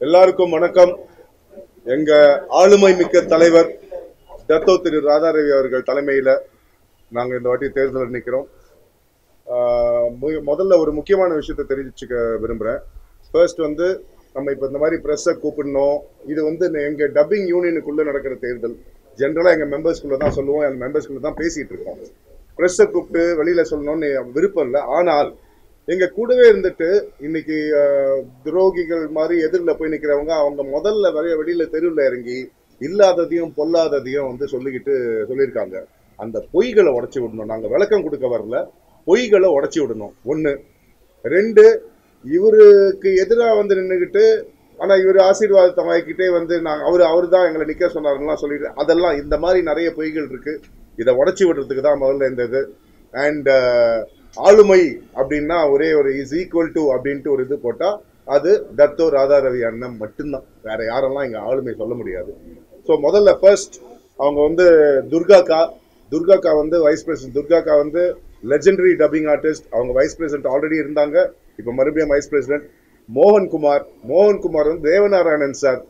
எல்லாருக்கும் வணக்கம். எங்க ஆளுமை மிக்க தலைவர் டத்தோ திரு ராதாரவி அவர்கள் தலைமையில நாங்க இந்த வாட்டி தேர்தல் நிற்கிறோம். முதல்ல ஒரு முக்கியமான விஷயத்தை தெரிவிச்சுக்க விரும்புறேன். ஃபர்ஸ்ட் நம்ம இப்ப இந்த மாதிரி பிரஸ்ஸை கூப்பிடணும். இது எங்க டப்பிங் யூனியனுக்குள்ள நடக்கிற தேர்தல். ஜென்ரலா எங்க மெம்பர்ஸ்குள்ள தான் சொல்லுவோம், எங்க மெம்பர்ஸ்குள்ள தான் பேசிட்டு இருக்கோம். பிரஸ்ஸை கூப்பிட்டு வெளியில சொல்லணும்னு விருப்பம் இல்லை. ஆனால் எங்க கூடவே இருந்துட்டு இன்னைக்கு துரோகிகள் மாதிரி எதிரில் போய் நிற்கிறவங்க அவங்க முதல்ல வெளியில தெருவில் இறங்கி இல்லாததையும் பொல்லாததையும் சொல்லியிருக்காங்க. அந்த பொய்களை உடச்சி விடணும். நாங்க விளக்கம் கொடுக்க வரல, பொய்களை உடச்சி விடணும். ஒண்ணு. ரெண்டு, இவருக்கு எதிராக நின்றுகிட்டு ஆனா இவர் ஆசீர்வாதத்தை வாங்கிக்கிட்டே நாங்க அவரு தான் எங்களை நிக்க சொன்னாருலாம் சொல்லிட்டு அதெல்லாம் இந்த மாதிரி நிறைய பொய்கள் இருக்கு. இதை உடச்சி விடுறதுக்கு தான் முதல்ல இந்த இது. அண்ட் ஆளுமை அப்படின்னா ஒரே ஒரு இஸ் ஈக்குவல் டு அப்படின்ட்டு ஒரு இது போட்டா அது டத்தோ ராதாரவி அண்ணன் மட்டும்தான். வேற யாரெல்லாம் இங்க ஆளுமை சொல்ல முடியாது. ஸோ முதல்ல ஃபர்ஸ்ட் அவங்க துர்காக்கா வைஸ் பிரசிடென்ட். துர்காக்கா லெஜெண்டரி டப்பிங் ஆர்டிஸ்ட். அவங்க வைஸ் பிரசிடென்ட் ஆல்ரெடி இருந்தாங்க, இப்போ மறுபடியும் vice president. Mohankumar Devanarayanan sir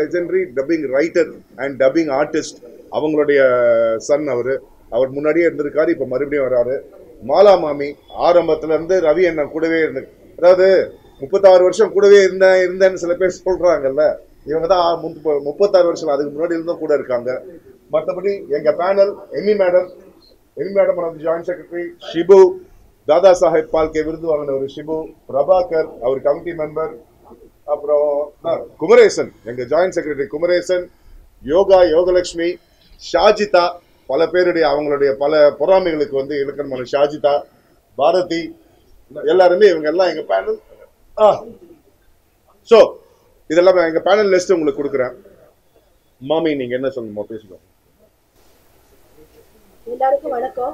legendary dubbing writer and dubbing artist. அவங்களுடைய சன் அவர் முன்னாடியே இருந்திருக்காரு, இப்ப மறுபடியும் வராரு. மாலா மாமி ஆரம்பத்துல இருந்து ரவி அண்ணன் கூடவே இருந்து, அதாவது 36 வருஷம் கூடவே இருந்தேன்னு சில பேர் சொல்றாங்கல்ல, இவங்க தான் 36 வருஷம் அதுக்கு முன்னாடி இருந்தும் கூட இருக்காங்க. மற்றபடி எங்க panel Amy madam joint secretary, Shibu, Dada Saheb Phalke விருது வாங்கின ஒரு ஷிபு, பிரபாகர் அவர் கமிட்டி மெம்பர், அப்புறம் குமரேசன் எங்க ஜாயிண்ட் செக்ரட்டரி குமரேசன், யோகலட்சுமி, ஷாஜிதா, பல பேருடைய அவங்களுடைய பல பொறாமைகளுக்கு இலக்கணமான ஷாஜிதா, பாரதி, எல்லாருமே இவங்க எல்லாம் எங்க பேனல். சோ இதெல்லாம் எங்க பேனல் லிஸ்ட் உங்களுக்கு கொடுக்குறேன். மாமி நீங்க என்ன சொல்லணுமோ பேசுங்க. எல்லாருக்கும் வணக்கம்.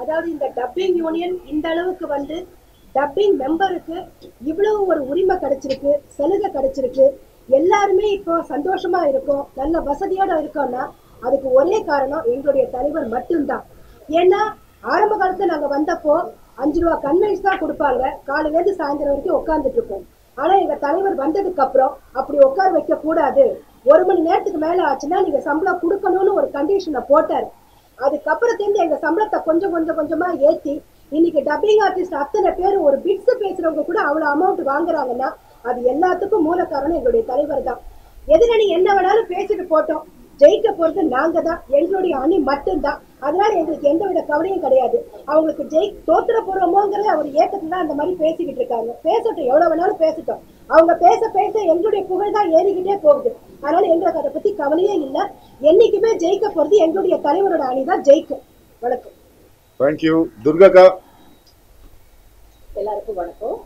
அதாவது இந்த டப்பிங் யூனியன் இந்த அளவுக்கு டப்பிங் மெம்பருக்கு இவ்வளவு ஒரு உரிமை கிடைச்சிருக்கு, சலுகை கிடைச்சிருக்கு, எல்லாருமே இப்போ சந்தோஷமா இருக்கோம், நல்ல வசதியோட இருக்கோம்னா அதுக்கு ஒரே காரணம் எங்களுடைய தலைவர் மட்டும்தான். ஏன்னா ஆரம்ப காலத்துல நாங்க வந்தப்போ 5 ரூபா கன்வென்ஸ் தான் கொடுப்பாங்க, காலையில இருந்து சாயந்தரம் வரைக்கும் உட்கார்ந்துட்டு இருக்கோம். ஆனா எங்க தலைவர் வந்ததுக்கு அப்புறம் அப்படி உட்கார வைக்க கூடாது, 1 மணி நேரத்துக்கு மேல ஆச்சுன்னா நீங்க சம்பளம் கொடுக்கணும்னு ஒரு கண்டிஷனை போட்டாரு. அதுக்கப்புறத்துல எங்க சம்பளத்தை கொஞ்சமா ஏத்தி இன்னைக்கு டப்பிங் ஆர்டிஸ்ட் அத்தனை பேர் ஒரு பிட்ஸ் பேசுறவங்க கூட அவ்வளவு அமௌண்ட் வாங்குறாங்கன்னா அது எல்லாத்துக்கும் மூல காரணம் எங்களுடைய தலைவர் தான். எதிரணி என்ன வேணாலும் பேசிட்டு போட்டோம், ஜெயிக்க போறது நாங்க தான், எங்களுடைய அணி மட்டும்தான். அதனால எங்களுக்கு எந்தவித கவலையும் கிடையாது. அவங்களுக்கு தோத்துற போறோமோங்கிறத அவர் ஏக்கத்துல தான் அந்த மாதிரி பேசிக்கிட்டு இருக்காங்க. பேசட்டும், எவ்வளவு வேணாலும் பேசட்டும். அவங்க பேச எங்களுடைய புகழ் தான் ஏறிக்கிட்டே போகுது. அதனால எங்களுக்கு அதை பத்தி கவலையே இல்லை. என்னைக்குமே ஜெயிக்க போறது எங்களுடைய தலைவரோட அணி தான் ஜெயிக்கும். வணக்கம். தேங்க்யூ. துர்காக்கா. எல்லாருக்கும் வணக்கம்.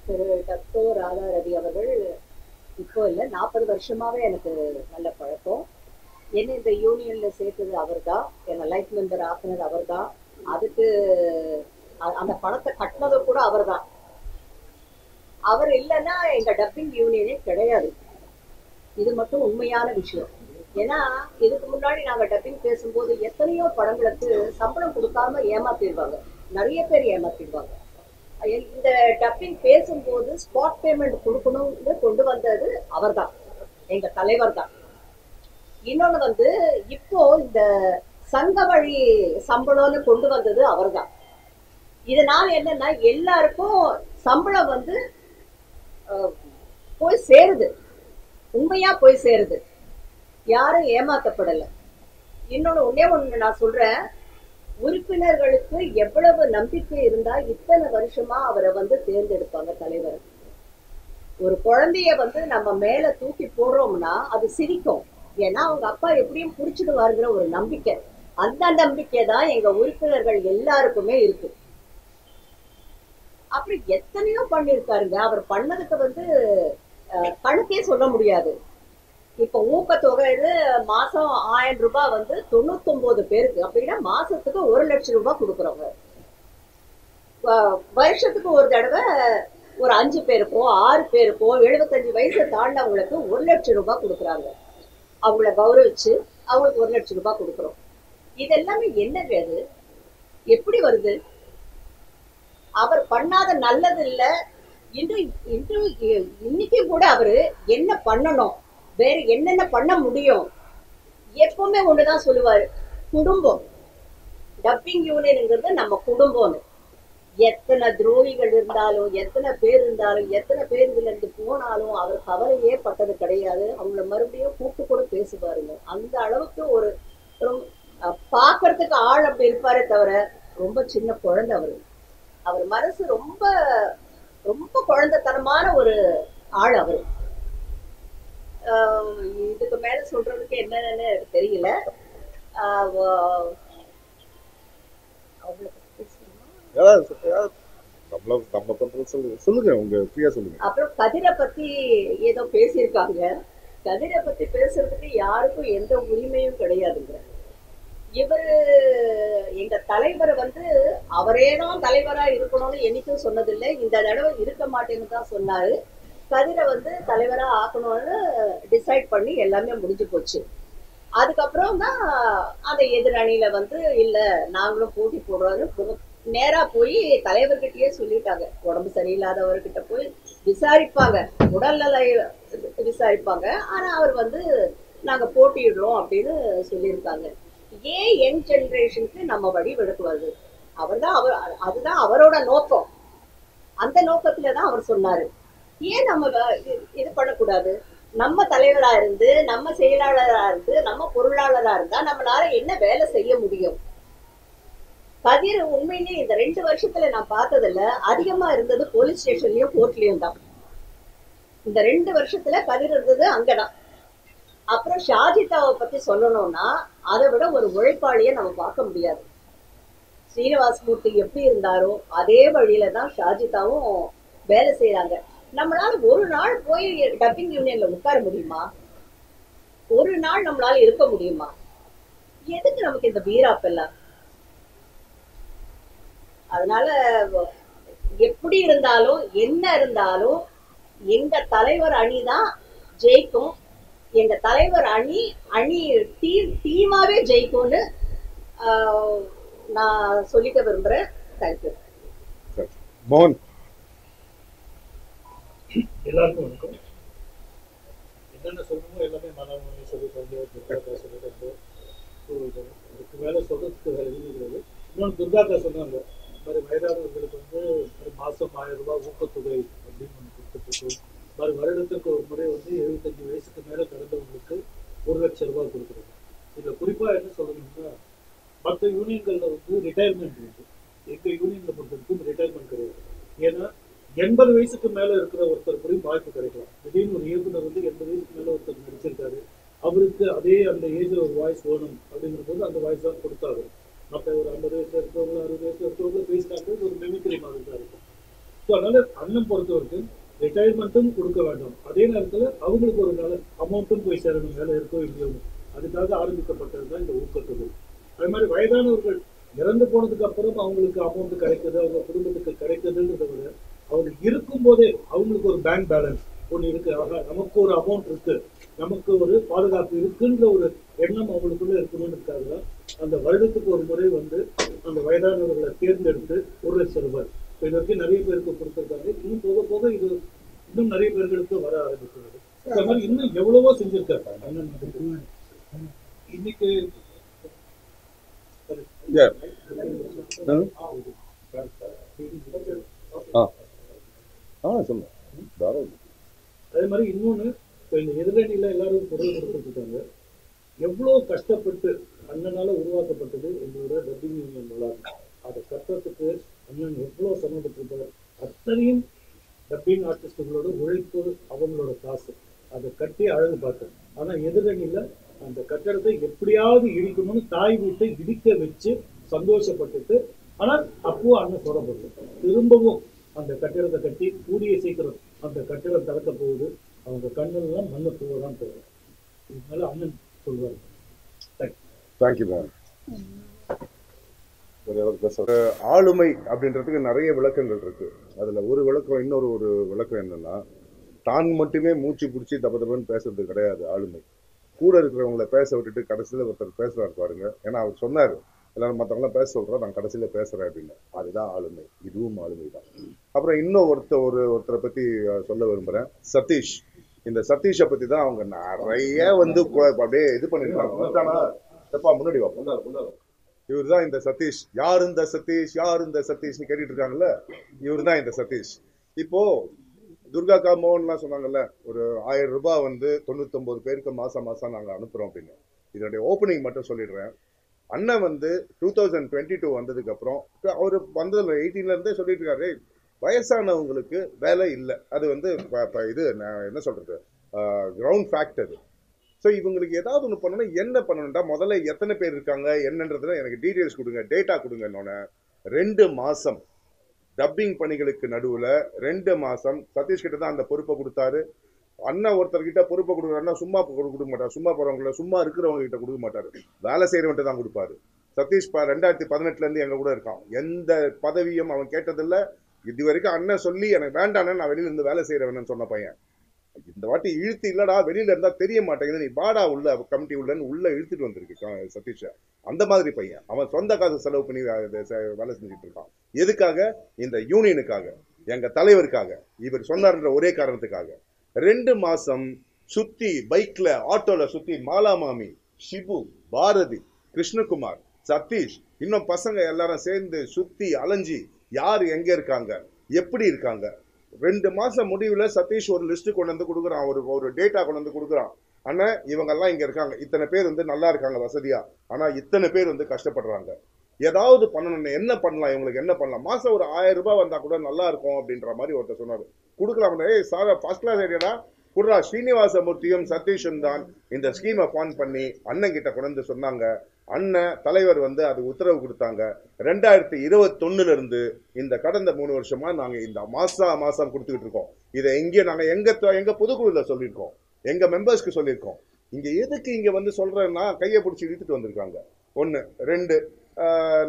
திரு டத்தோ ராதாரவி அவர்கள் இப்போ இல்லை, 40 வருஷமாவே எனக்கு நல்ல பழக்கம். என்ன இந்த யூனியன்ல சேர்த்தது அவர் தான், என்னை லைஃப் மெம்பர் ஆக்குனது அவர் தான், அதுக்கு அந்த பணத்தை கட்டினது கூட அவர் தான். அவர் இல்லைன்னா எங்க டப்பிங் யூனியனே கிடையாது. இது மட்டும் உண்மையான விஷயம். ஏன்னா இதுக்கு முன்னாடி நாங்க டப்பிங் பேசும்போது எத்தனையோ படங்களுக்கு சம்பளம் கொடுக்காம ஏமாத்திடுவாங்க, நிறைய பேர் ஏமாத்திடுவாங்க. இந்த டப்பிங் பேசும்போது ஸ்பாட் பேமெண்ட் கொடுக்கணும்னு கொண்டு வந்தது அவர் தான், எங்க தலைவர் தான். இன்னொன்னு இப்போ இந்த சங்க வழி சம்பளம்னு கொண்டு வந்தது அவர் தான். இதனால என்னன்னா எல்லாருக்கும் சம்பளம் போய் சேருது, உண்மையா போய் சேருது, யாரும் ஏமாத்தப்படல. இன்னொன்னு ஒண்ணு நான் சொல்றேன், உறுப்பினர்களுக்கு எவ்வளவு நம்பிக்கை இருந்தா இத்தனை வருஷமா அவரை தேர்ந்தெடுப்பாங்க தலைவர். ஒரு குழந்தைய நம்ம மேல தூக்கி போடுறோம்னா அது சிரிக்கும், ஏன்னா அவங்க அப்பா எப்படியும் புடிச்சிடுவாருங்கிற ஒரு நம்பிக்கை. அந்த நம்பிக்கை தான் எங்க உறுப்பினர்கள் எல்லாருக்குமே இருக்கு. அப்படி எத்தனையோ பண்ணிருக்காருங்க. அவர் பண்ணதுக்கு கணக்கே சொல்ல முடியாது. இப்ப ஊக்கத்தொகை மாசம் 1000 ரூபாய் 99 பேருக்கு, அப்படின்னா மாசத்துக்கு 1 லட்சம் ரூபாய் கொடுக்குறவங்க. வருஷத்துக்கு ஒரு தடவை ஒரு 5 பேருக்கோ 6 பேருக்கோ 75 வயசு தாண்டவங்களுக்கு 1 லட்சம் ரூபாய் கொடுக்குறாங்க. அவங்கள கௌரவிச்சு அவங்களுக்கு 1 லட்சம் ரூபாய் கொடுக்குறோம். இது எல்லாமே என்னங்க? எப்படி வருது? அவர் பண்ணாத நல்லது இல்ல. இன்று இன்று இன்னைக்கு கூட அவரு என்ன பண்ணணும், வேற என்னென்ன பண்ண முடியும், எப்பவுமே ஒண்ணுதான் சொல்லுவாரு, குடும்பம். டப்பிங் யூனியன்ங்கிறது நம்ம குடும்பம்னு. எத்தனை துரோகிகள் இருந்தாலும், எத்தனை பேர் இருந்தாலும், எத்தனை பேர் இதுல இருந்து போனாலும் அவர் கவலையே பட்டது கிடையாது. அவங்கள மறுபடியும் கூப்பிட்டு கூட பேசுவாருங்க. அந்த அளவுக்கு ஒரு பாக்குறதுக்கு ஆள் அப்படி இருப்பாரே தவிர ரொம்ப சின்ன குழந்தை அவரு. அவர் மனசு ரொம்ப ரொம்ப குழந்தைத்தனமான ஒரு ஆள் அவரு. இதுக்கு மேல சொல்றதுக்கு என்னன்னு எனக்கு தெரியல. சொல்லுங்க, உங்க ஃப்ரீயா சொல்லுங்க. அப்புறம் கதிரை பத்தி ஏதோ பேசியிருக்காங்க. கதிரை பத்தி பேசுறதுக்கு யாருக்கும் எந்த உரிமையும் கிடையாதுங்க. இவரு எங்க தலைவர் வந்து அவரேதான் தலைவரா இருக்கணும்னு என்னைக்கும் சொன்னதில்லை. இந்த தடவை இருக்க மாட்டேன்னு தான் சொன்னாரு. கதிரை வந்து தலைவரா ஆக்கணும்னு டிசைட் பண்ணி எல்லாமே முடிஞ்சு போச்சு. அதுக்கப்புறம் தான் அந்த எதிரணியில வந்து இல்ல நாங்களும் போட்டி போடுறோம்னு நேரா போய் தலைவர்கிட்டயே சொல்லிட்டாங்க. உடம்பு சரியில்லாதவர்கிட்ட போய் விசாரிப்பாங்க, உடல்நல விசாரிப்பாங்க. ஆனா அவர் வந்து நாங்க போட்டியிடுறோம் அப்படின்னு சொல்லியிருக்காங்க. ஏன் யங் ஜெனரேஷனுக்கு நம்ம வழி விடுக்குவது? அதுதான் அவரோட நோக்கம். அந்த நோக்கத்துலதான் அவர் சொன்னாரு. ஏன் நம்ம இது பண்ணக்கூடாது? நம்ம தலைவரா இருந்து, நம்ம செயலாளரா இருந்து, நம்ம பொருளாளரா இருந்தா நம்மளால என்ன வேலை செய்ய முடியும்? கதிர் உண்மையிலே இந்த 2 வருஷத்துல நான் பார்த்ததுல அதிகமா இருந்தது போலீஸ் ஸ்டேஷன்லயும் கோர்ட்லயும் தான். இந்த 2 வருஷத்துல கதிர் இருந்தது அங்கதான். அப்புறம் ஷாஜிதாவை பத்தி சொல்லணும்னா அதை விட ஒரு உழைப்பாளியை நம்ம பார்க்க முடியாது. ஸ்ரீனிவாசமூர்த்தி எப்படி இருந்தாரோ அதே வழியில தான் ஷாஜிதாவும் வேலை செய்யறாங்க. நம்மளால ஒரு நாள் போய் டப்பிங் யூனியன்ல உட்கார முடியுமா? ஒரு நாள் நம்மளால இருக்க முடியுமா? எதுக்கு நமக்கு இந்த வீராப்பெல்லாம்? அதனால எப்படி இருந்தாலும் என்ன இருந்தாலும் எங்க தலைவர் அணிதான் ஜெயிக்கும். எங்க தலைவர் அணி டீமாவே ஜெயிக்கும்னு நான் சொல்லிக்க விரும்புறேன். தேங்க்யூ. மோகன். எல்லாருக்கும் வணக்கம். என்னென்ன சொல்லணுமோ எல்லாமே மனமொழி சொல்லிட்டு சொல்லிட்டு அதுக்கு மேல சொல்றதுக்கு வேற எதுவும் கிடையாது. இன்னொன்று துர்காக்கா சொன்னாங்க, மாதிரி வயதானவர்களுக்கு வந்து ஒரு மாசம் 1000 ரூபாய் ஊக்கத்தொகை அப்படின்னு ஒன்று கொடுத்துட்டு இருக்கோம். மாதிரி வருடத்துக்கு ஒரு முறை வந்து 75 வயசுக்கு மேல கடந்தவங்களுக்கு 1 லட்சம் ரூபாய் கொடுக்குறது. இதுல குறிப்பா என்ன சொல்லணும்னா, மற்ற யூனியன்கள்ல வந்து ரிட்டையர்மெண்ட் இருக்கு. எங்க யூனியன்ல பொறுத்த வரைக்கும் ரிட்டையர்மெண்ட் கிடையாது. ஏன்னா 80 வயசுக்கு மேல இருக்கிற ஒருத்தர் கூட வாய்ப்பு கிடைக்கலாம். திடீர்னு ஒரு இயக்குனர் வந்து 80 வயசுக்கு மேல ஒருத்தர் நடிச்சிருக்காரு, அவருக்கு அதே அந்த ஏஜ்ல ஒரு வாய்ஸ் வேணும் அப்படிங்கிற போது அந்த வாய்ஸ் தான் கொடுத்தாரு. மற்ற ஒரு 50 வயசுல இருக்கவங்க 60 வயசுல இருக்கவங்க பேசினாக்க ஒரு மெமிக்ரி மாதிரி தான் இருக்கும். ஸோ அதனால அண்ணன் பொறுத்த வரைக்கும் ரிட்டையர்மெண்ட்டும் கொடுக்க வேண்டாம், அதே நேரத்துல அவங்களுக்கு ஒரு நல்ல அமௌண்ட்டும் போய் சேரணும், வேலை இருக்கோ இல்லையோ. அதுக்காக ஆரம்பிக்கப்பட்டது தான் இந்த ஊக்கத்தொகை. அதே மாதிரி வயதானவர்கள் இறந்து போனதுக்கு அப்புறம் அவங்களுக்கு அமௌண்ட் கிடைக்குது, அவங்க குடும்பத்துக்கு கிடைக்குதுன்றத விட அவங்க இருக்கும் போதே அவங்களுக்கு ஒரு பேங்க் பேலன்ஸ் ஒன்று இருக்கு. ஆக நமக்கு ஒரு அமௌண்ட் இருக்கு, நமக்கு ஒரு பாதுகாப்பு இருக்குன்ற ஒரு எண்ணம் அவங்களுக்குள்ள இருக்கணும்னுக்காக தான் அந்த வருடத்துக்கு ஒரு முறை வந்து அந்த வயதானவர்களை தேர்ந்தெடுத்து 1 லட்சம் ரூபாய் இது வரைக்கும் நிறைய பேருக்கு கொடுத்துருக்காங்க. இன்னும் போக போக இது இன்னும் நிறைய பேர்களுக்கு வர ஆரம்பிக்கிறது. இந்த மாதிரி இன்னும் எவ்வளவோ செஞ்சிருக்காங்க அண்ணன். இன்னைக்கு அதே மாதிரி இன்னொன்னு, இந்த எதிரணியில எல்லாரும் குரல் கொடுத்துருக்காங்க. எவ்வளவு கஷ்டப்பட்டு அண்ணனால உருவாக்கப்பட்டது எங்களோட டப்பிங் யூனியன் விளையாட்டு. அதை கட்டுறதுக்கு அண்ணன் எவ்வளவு சம்மந்தப்பட்டிருக்காரு. அத்தனையும் டப்பிங் ஆர்டிஸ்டுகளோட உழைப்பு, அவங்களோட காசு. அதை கட்டி அழகு பார்த்தேன். ஆனா எதிரணியில அந்த கட்டடத்தை எப்படியாவது இடிக்கணும்னு தாய் வீட்டை இடிக்க வச்சு சந்தோஷப்பட்டுட்டு, ஆனால் அப்போ அண்ணன் சொல்லப்பட்டு திரும்பவும் அந்த கட்டிடத்தை கட்டி கூடிய சீக்கிரம் அந்த கட்டிடம் திறக்க போகுது. அவங்க கண்ணெல்லாம் மண்ணு பூவதான் போகும். இதனால அண்ணன் சொல்வார். ஆளுமை அப்படின்றதுக்கு நிறைய விளக்கங்கள் இருக்கு. அதுல ஒரு விளக்கம், இன்னொரு விளக்கம் என்னன்னா, தான் மட்டுமே மூச்சு பிடிச்சி தப்பு தப்புன்னு பேசுறது கிடையாது ஆளுமை. கூட இருக்கிறவங்கள பேச விட்டுட்டு கடைசியில் ஒருத்தர் பேசுறாரு பாருங்க. ஏன்னா அவர் சொன்னார், எல்லாரும் மற்றவங்களாம் பேச சொல்கிறோம், நான் கடைசியில் பேசுகிறேன் அப்படின்னு. அதுதான் ஆளுமை, இதுவும் ஆளுமை தான். அப்புறம் இன்னும் ஒருத்தரை பற்றி சொல்ல விரும்புகிறேன், சதீஷ். இந்த சதீஷை பற்றி தான் அவங்க நிறைய வந்து அப்படியே இது பண்ணிருக்காங்க. முன்னாடி வாப்பா. இவர் தான் இந்த சதீஷ். யார் இந்த சதீஷ், யார் இந்த சதீஷ்னு கேட்டுட்டு இருக்காங்கல்ல, இவர் தான் இந்த சதீஷ். இப்போ துர்கா மோகன்லாம் சொன்னாங்கல்ல, ஒரு 1000 ரூபாய் வந்து 99 பேருக்கு மாசம் நாங்கள் அனுப்புறோம் அப்படின்னு. இதனுடைய ஓப்பனிங் மட்டும் சொல்லிடுறேன். அண்ணன் வந்து 2022 வந்ததுக்கு அப்புறம் அவர் வந்ததுல 18ல இருந்தே சொல்லிட்டு இருக்காரு, வயசானவங்களுக்கு வேலை இல்லை. அது வந்து இது நான் என்ன சொல்றது, கிரவுண்ட் ஃபேக்ட் அது. ஸோ இவங்களுக்கு ஏதாவது ஒன்று பண்ணணும். என்ன பண்ணணும்டா, முதல்ல எத்தனை பேர் இருக்காங்க என்னன்றதுல எனக்கு டீட்டெயில்ஸ் கொடுங்க, டேட்டா கொடுங்க. இன்னொன்று 2 மாசம் டப்பிங் பணிகளுக்கு நடுவில் 2 மாசம் சதீஷ் கிட்ட தான் அந்த பொறுப்பை கொடுத்தாரு. அண்ணா ஒருத்தர்கிட்ட பொறுப்பை கொடுக்குறாருன்னா சும்மா கொடுக்க மாட்டார். சும்மா போறவங்கள, சும்மா இருக்கிறவங்க கிட்ட கொடுக்க மாட்டாரு, வேலை செய்யறவன்ட்டு தான் கொடுப்பாரு. சதீஷ் 2018 இருந்து எங்க கூட இருக்கான். எந்த பதவியும் அவன் கேட்டதில்லை. இது வரைக்கும் அண்ணன் சொல்லி எனக்கு வேண்டான்னு நான் வெளியில இருந்து வேலை செய்யறவன்னு சொன்ன பையன். இந்த வாட்டி இழுத்து இல்லடா, வெளியில இருந்தா தெரிய மாட்டேங்குது, நீ பாடா உள்ள கமிட்டி உள்ள இழுத்துட்டு வந்திருக்கு சதீஷ. அந்த மாதிரி பையன். அவன் சொந்த காசு செலவு பண்ணி வேலை செஞ்சுட்டு இருக்கான். எதுக்காக? இந்த யூனியனுக்காக, எங்க தலைவருக்காக. இவர் சொன்னார்ன்ற ஒரே காரணத்துக்காக 2 மாசம் சுத்தி பைக்ல ஆட்டோல சுத்தி மாலாமாமி, ஷிபு, பாரதி, கிருஷ்ணகுமார், சதீஷ், இன்னும் பசங்க எல்லாரும் சேர்ந்து சுத்தி அலைஞ்சி யார் எங்க இருக்காங்க, எப்படி இருக்காங்க. 2 மாசம் முடிவுல சதீஷ் ஒரு லிஸ்ட் கொண்டு வந்து கொடுக்குறான், ஒரு டேட்டா கொண்டு வந்து கொடுக்குறான். ஆனா இவங்க எல்லாம் இங்க இருக்காங்க, இத்தனை பேர் வந்து நல்லா இருக்காங்க வசதியா, ஆனா இத்தனை பேர் வந்து கஷ்டப்படுறாங்க. ஏதாவது பண்ணணும், என்ன பண்ணலாம், இவங்களுக்கு என்ன பண்ணலாம். மாசம் ஒரு 1000 ரூபாய் வந்தா கூட நல்லா இருக்கும் அப்படின்ற மாதிரி ஒருத்தர் சொன்னாரு. கொடுக்கலாம். சார் ஃபர்ஸ்ட் கிளாஸ் ஐடியாடா குடுறா. ஸ்ரீனிவாசமூர்த்தியும் சதீஷும் தான் இந்த ஸ்கீமை ஃபார்ம் பண்ணி அண்ணன் கிட்ட கொண்டு சொன்னாங்க. அண்ணன் தலைவர் வந்து அது உத்தரவு கொடுத்தாங்க. 2021 இருந்து இந்த கடந்த 3 வருஷமா நாங்க இந்த மாசம் கொடுத்துக்கிட்டு இருக்கோம். இதை எங்கே நாங்க எங்க பொதுக்குழுல சொல்லியிருக்கோம், எங்க மெம்பர்ஸ்க்கு சொல்லியிருக்கோம். இங்க எதுக்கு இங்க வந்து சொல்றேன்னா, கையை பிடிச்சி இழுத்துட்டு வந்திருக்காங்க. 1 2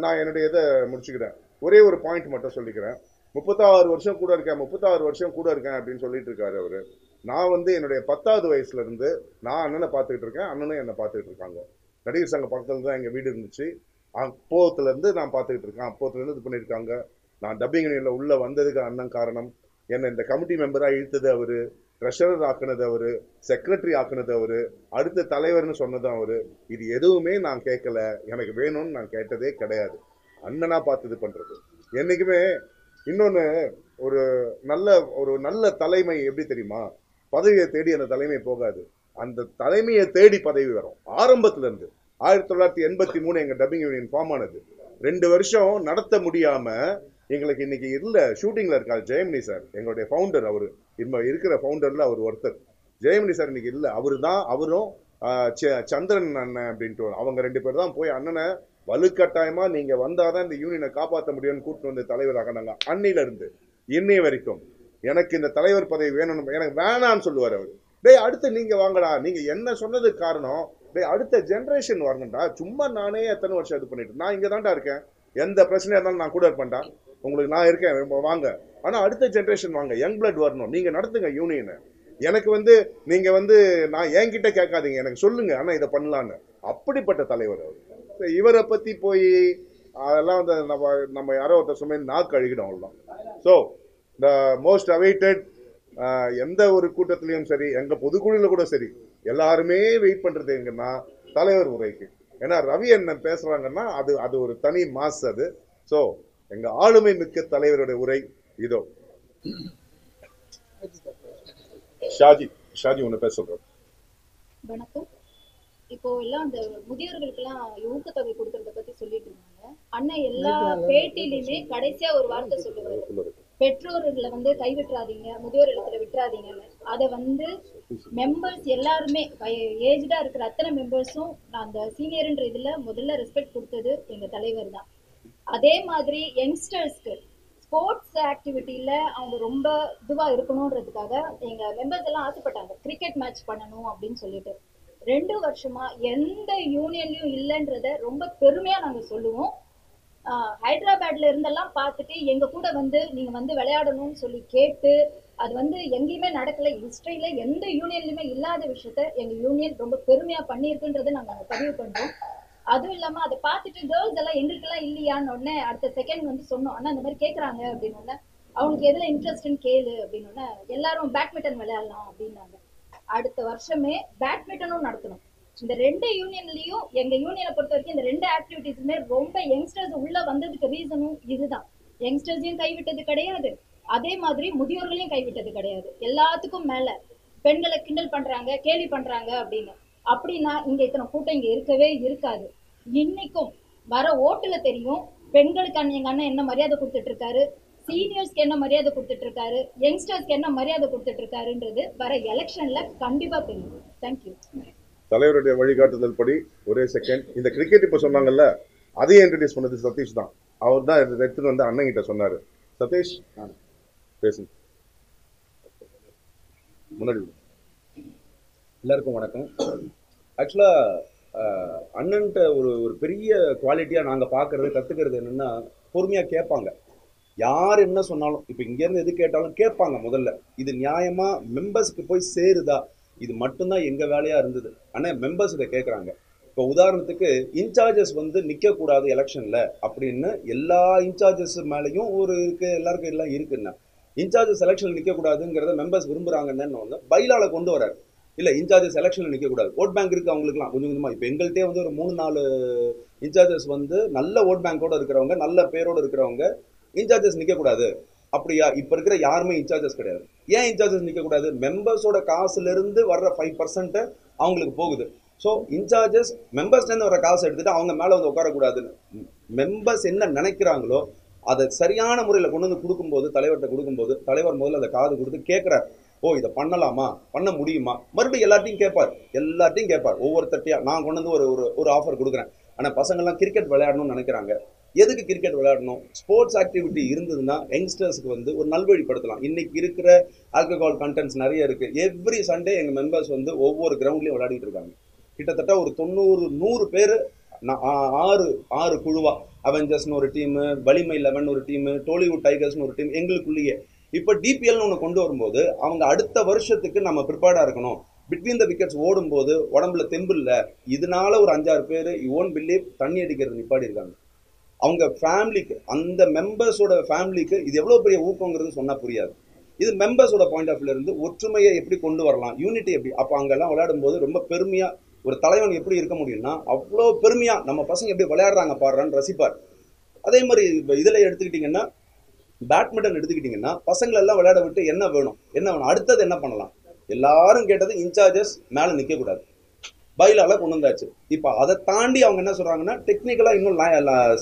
நான் என்னுடைய இதை முடிச்சுக்கிறேன். ஒரே ஒரு பாயிண்ட் மட்டும் சொல்லிக்கிறேன். 36 வருஷம் கூட இருக்கேன் அப்படின்னு சொல்லிட்டு இருக்காரு அவரு. நான் வந்து என்னுடைய 10வது வயசுல இருந்து நான் அண்ணனை பார்த்துக்கிட்டு இருக்கேன், அண்ணனும் என்னை பார்த்துக்கிட்டு இருக்காங்க. நடிகர் சங்க பக்கத்துல தான் எங்க வீடு இருந்துச்சு. அப்போத்துல இருந்து நான் பார்த்துக்கிட்டு இருக்கேன். அப்போத்துல இருந்து இது பண்ணியிருக்காங்க. நான் டப்பிங் யூனியன்ல உள்ள வந்ததுக்கு அண்ணன் காரணம். என்னை இந்த கமிட்டி மெம்பரா இழுத்தது அவரு, ட்ரெஷரர் ஆக்குனது அவரு, செக்ரட்டரி ஆக்குனது அவரு, அடுத்த தலைவர்னு சொன்னதும் அவரு. இது எதுவுமே நான் கேட்கல, எனக்கு வேணும்னு நான் கேட்டதே கிடையாது. அண்ணனா பார்த்து இது பண்றது. என்னைக்குமே இன்னொன்னு, ஒரு நல்ல தலைமை எப்படி தெரியுமா, பதவியை தேடி அந்த தலைமை போகாது, அந்த தலைமையை தேடி பதவி வரும். ஆரம்பத்துல இருந்து 1983 எங்க டப்பிங் யூனியன் ஃபார்ம் ஆனது. 2 வருஷம் நடத்த முடியாம எங்களுக்கு இன்னைக்கு இல்ல, ஷூட்டிங்ல இருக்காரு ஜெயமணி சார், எங்களுடைய ஃபவுண்டர். அவரு இருக்கிற ஃபவுண்டர்ல அவர் ஒருத்தர். ஜெயமணி சார் இன்னைக்கு இல்ல, அவரும் சந்திரன் அண்ணன் அப்படின்ட்டு அவங்க 2 பேர் தான் போய் அண்ணனை வலுக்கட்டாயமா நீங்க வந்தாதான் இந்த யூனியனை காப்பாற்ற முடியும்னு கூப்பிட்டு வந்து தலைவராக நாங்க. அன்னில இருந்து இன்னைய வரைக்கும் எனக்கு இந்த தலைவர் பதவி வேணும்னு, எனக்கு வேணான்னு சொல்லுவார் அவர். டேய் அடுத்து நீங்க வாங்கடா, நீங்க என்ன சொன்னதுக்கு காரணம், டேய் அடுத்த ஜென்ரேஷன் வரணும்டா. சும்மா நானே எத்தனை வருஷம் இது பண்ணிட்டு, நான் இங்க தான்டா இருக்கேன், எந்த பிரச்சனையா இருந்தாலும் நான் கூட இருப்பேன்டா, உங்களுக்கு நான் இருக்கேன் வாங்க. ஆனா அடுத்த ஜென்ரேஷன் வாங்க, யங் பிளட் வரணும், நீங்க நடத்துங்க யூனியனை. எனக்கு வந்து நீங்க வந்து நான் என்கிட்ட கேட்காதீங்க, எனக்கு சொல்லுங்க, ஆனா இதை பண்ணலான்னு. அப்படிப்பட்ட தலைவர் அவர். இவரை பத்தி போய் அதெல்லாம் வந்து நம்ம யாரோ ஒருத்தர் சொன்ன நாக்கு அழுகிடும் அவ்வளோதான். ஸோ த மோஸ்ட் அவைட்டட், எந்த ஒரு கூட்டத்திலையும் சரி, எங்க பொதுக்குழுல கூட சரி, எல்லாருமே வெயிட் பண்றது எங்கன்னா தலைவர் உரைக்கு. ஏன்னா ரவி அண்ணன் பேசுறாங்கன்னா அது ஒரு தனி மாஸ் அது. ஸோ எங்க ஆளுமை மிக்க தலைவருடைய உரை இதோ. ஷாஜி ஒன்று பேச சொல்றேன். வணக்கம். இப்போ எல்லாம் அந்த முதியோர்களுக்கெல்லாம் ஊக்கத்தொகை கொடுக்கறத பத்தி சொல்லிட்டு இருந்தாங்க. அண்ணன் எல்லா பேட்டிலையுமே கடைசியா ஒரு வார்த்தை சொல்லுவாரு, பெற்றோர்களை வந்து கைவிட்டுறாதீங்க, முதியோர் இடத்துல விட்டுறாதீங்கன்னு. அதை வந்து மெம்பர்ஸ் எல்லாருமே ஏஜ்டா இருக்கிற அத்தனை மெம்பர்ஸும் அந்த சீனியர்ன்ற இதுல முதல்ல ரெஸ்பெக்ட் கொடுத்தது எங்க தலைவர் தான். அதே மாதிரி யங்ஸ்டர்ஸ்க்கு ஸ்போர்ட்ஸ் ஆக்டிவிட்டியில அவங்க ரொம்ப இதுவா இருக்கணும்ன்றதுக்காக எங்க மெம்பர்ஸ் எல்லாம் ஆசைப்பட்டாங்க கிரிக்கெட் மேட்ச் பண்ணணும் அப்படின்னு சொல்லிட்டு. 2 வருஷமா எந்த யூனியன்லயும் இல்லைன்றத ரொம்ப பெருமையா நாங்க சொல்லுவோம். ஹைதராபாத்ல இருந்தெல்லாம் பார்த்துட்டு எங்க கூட வந்து நீங்க வந்து விளையாடணும்னு சொல்லி கேட்டு, அது வந்து எங்கேயுமே நடக்கல, ஹிஸ்டரியில எந்த யூனியன்லயுமே இல்லாத விஷயத்த எங்க யூனியன் ரொம்ப பெருமையா பண்ணியிருக்குன்றதை நாங்க பதிவு பண்றோம். அதுவும் இல்லாம அதை பார்த்துட்டு கேர்ள்ஸ் எல்லாம் எங்களுக்கெல்லாம் இல்லையான்னு உடனே அடுத்த செகண்ட் வந்து சொன்னோம், ஆனா இந்த மாதிரி கேக்குறாங்க அப்படின்னு. அவங்களுக்கு எதுல இன்ட்ரெஸ்ட்னு கேளு அப்படின்னு எல்லாரும் பேட்மிண்டன் விளையாடலாம் அப்படின்னாங்க. அடுத்த வருஷமே பேட்மிண்டனும் நடத்தணும். இந்த 2 யூனியன்லயும் எங்க யூனியனை பொறுத்த வரைக்கும் இந்த 2 ஆக்டிவிட்டிஸுமே ரொம்ப யங்ஸ்டர்ஸ் உள்ள வந்ததுக்கு ரீசனும் இதுதான். யங்ஸ்டர்ஸையும் கைவிட்டது கிடையாது, அதே மாதிரி முதியோர்களையும் கைவிட்டது கிடையாது. எல்லாத்துக்கும் மேல பெண்களை கிண்டல் பண்றாங்க, கேலி பண்றாங்க அப்படின்னு. அப்படின்னா இங்க இத்தனை கூட்டம் இங்க இருக்கவே இருக்காது. இன்னைக்கும் வர ஓட்டுல தெரியும் பெண்களுக்கு எங்க அண்ணன் என்ன மரியாதை கொடுத்துட்டு இருக்காரு, சீனியர்ஸ்க்கு என்ன மரியாதை கொடுத்துட்டு இருக்காரு, யங்ஸ்டர்ஸ்க்கு என்ன மரியாதை கொடுத்துட்டு இருக்காருன்றது வர எலெக்ஷன்ல கண்டிப்பா தெரியும். தேங்க்யூ. தலைவருடைய வழிகாட்டுதல் படி ஒரே செகண்ட் இந்த கிரிக்கெட் இப்ப சொன்னாங்கல்ல, அதையும் இன்ட்ரடியூஸ் பண்ணது சதீஷ் தான். அவர் தான் எடுத்துட்டு வந்து அண்ணன் கிட்ட சொன்னாரு. சதீஷ் பேசுங்க. முன்னாடி எல்லாருக்கும் வணக்கம். ஆக்சுவலாக அண்ணன்ட்ட ஒரு பெரிய குவாலிட்டியாக நாங்கள் பார்க்குறது கற்றுக்கிறது என்னென்னா, பொறுமையாக கேட்பாங்க. யார் என்ன சொன்னாலும், இப்போ இங்கேருந்து எது கேட்டாலும் கேட்பாங்க. முதல்ல இது நியாயமாக மெம்பர்ஸுக்கு போய் சேருதா, இது மட்டும்தான் எங்கள் வேலையாக இருந்தது. ஆனால் மெம்பர்ஸ் இதை கேட்குறாங்க. இப்போ உதாரணத்துக்கு இன்சார்ஜஸ் வந்து நிற்கக்கூடாது எலெக்ஷனில் அப்படின்னு எல்லா இன்சார்ஜஸ் மேலேயும் ஒரு இருக்குது, எல்லாருக்கும் எல்லாம் இருக்குன்னா இன்சார்ஜஸ் எலெக்ஷனில் நிற்கக்கூடாதுங்கிறத மெம்பர்ஸ் விரும்புகிறாங்கன்னு பைலால கொண்டு வராரு. இல்லை இன்சார்ஜஸ் எலெக்ஷனில் நிற்கக்கூடாது, ஓட் பேங்க் இருக்குது அவங்களுக்குலாம் கொஞ்சம் கொஞ்சமாக. இப்போ எங்கள்கிட்டே வந்து ஒரு 3-4 இன்சார்ஜஸ் வந்து நல்ல ஓட் பேங்கோடு இருக்கிறவங்க, நல்ல பேரோடு இருக்கிறவங்க இன்சார்ஜஸ் நிற்கக்கூடாது. அப்படியா? இப்போ இருக்கிற யாருமே இன்சார்ஜஸ் கிடையாது. ஏன் இன்சார்ஜஸ் நிற்கக்கூடாது? மெம்பர்ஸோட காசுலேருந்து வர்ற 5% அவங்களுக்கு போகுது. ஸோ இன்சார்ஜஸ் மெம்பர்ஸ்லேருந்து வர காசு எடுத்துகிட்டு அவங்க மேலே வந்து உட்காரக்கூடாதுன்னு மெம்பர்ஸ் என்ன நினைக்கிறாங்களோ அதை சரியான முறையில் கொண்டு வந்து கொடுக்கும்போது, தலைவர்கிட்ட கொடுக்கும்போது, தலைவர் முதல்ல அதை காது கொடுத்து கேட்குறாரு. ஓ இதை பண்ணலாமா, பண்ண முடியுமா, மறுபடியும் எல்லாத்தையும் கேட்பார் ஒவ்வொருத்தட்டையாக. நான் கொண்டு வந்து ஒரு ஆஃபர் கொடுக்குறேன். ஆனால் பசங்கள்லாம் கிரிக்கெட் விளையாடணும்னு நினைக்கிறாங்க. எதுக்கு கிரிக்கெட் விளையாடணும்? ஸ்போர்ட்ஸ் ஆக்டிவிட்டி இருந்ததுன்னா யங்ஸ்டர்ஸ்க்கு வந்து ஒரு நல்வழிப்படுத்தலாம். இன்னைக்கு இருக்கிற ஆல்கஹால் கண்டென்ட்ஸ் நிறைய இருக்குது. எவ்ரி சண்டே எங்கள் மெம்பர்ஸ் வந்து ஒவ்வொரு கிரவுண்ட்லேயும் விளையாடிட்டு இருக்காங்க. கிட்டத்தட்ட ஒரு 90-100 பேர் 6 குழுவா, அவெஞ்சர்ஸ்னு ஒரு டீமு, வலிமை 11 ஒரு டீமு, டோலிவுட் டைகர்ஸ்னு ஒரு டீம் எங்களுக்குள்ளேயே. இப்போ டிபிஎல்னு ஒன்று கொண்டு வரும்போது அவங்க அடுத்த வருஷத்துக்கு நம்ம ப்ரிப்பேர்டாக இருக்கணும். பிட்வீன் த விக்கெட்ஸ் ஓடும்போது உடம்புல தெம்பு இல்லை, இதனால ஒரு 5-6 பேர் யூ ஓன்ட் பிலீவ் தண்ணி அடிக்கிறது நிப்பாடி இருக்காங்க. அவங்க ஃபேமிலிக்கு, அந்த மெம்பர்ஸோட ஃபேமிலிக்கு இது எவ்வளோ பெரிய ஊக்கங்கிறது சொன்னால் புரியாது. இது மெம்பர்ஸோட பாயிண்ட் ஆஃப் வியூல இருந்து ஒற்றுமையை எப்படி கொண்டு வரலாம், யூனிட்டி எப்படி. அப்போ அங்கெல்லாம் விளையாடும் போது ரொம்ப பெருமையாக ஒரு தலைவன் எப்படி இருக்க முடியும்னா, அவ்வளோ பெருமையாக நம்ம பசங்க எப்படி விளையாடுறாங்க பாடுறான்னு ரசிப்பார். அதே மாதிரி இப்போ இதில் எடுத்துக்கிட்டிங்கன்னா, பேட்மிண்டன் எடுத்துக்கிட்டிங்கன்னா, பசங்களெல்லாம் விளையாட விட்டு என்ன வேணும் அடுத்தது என்ன பண்ணலாம், எல்லாரும் கேட்டது இன்சார்ஜஸ் மேலே நிற்கக்கூடாது, பைலால கொண்டு வந்தாச்சு. இப்போ அதை தாண்டி அவங்க என்ன சொல்கிறாங்கன்னா, டெக்னிக்கலாக இன்னும்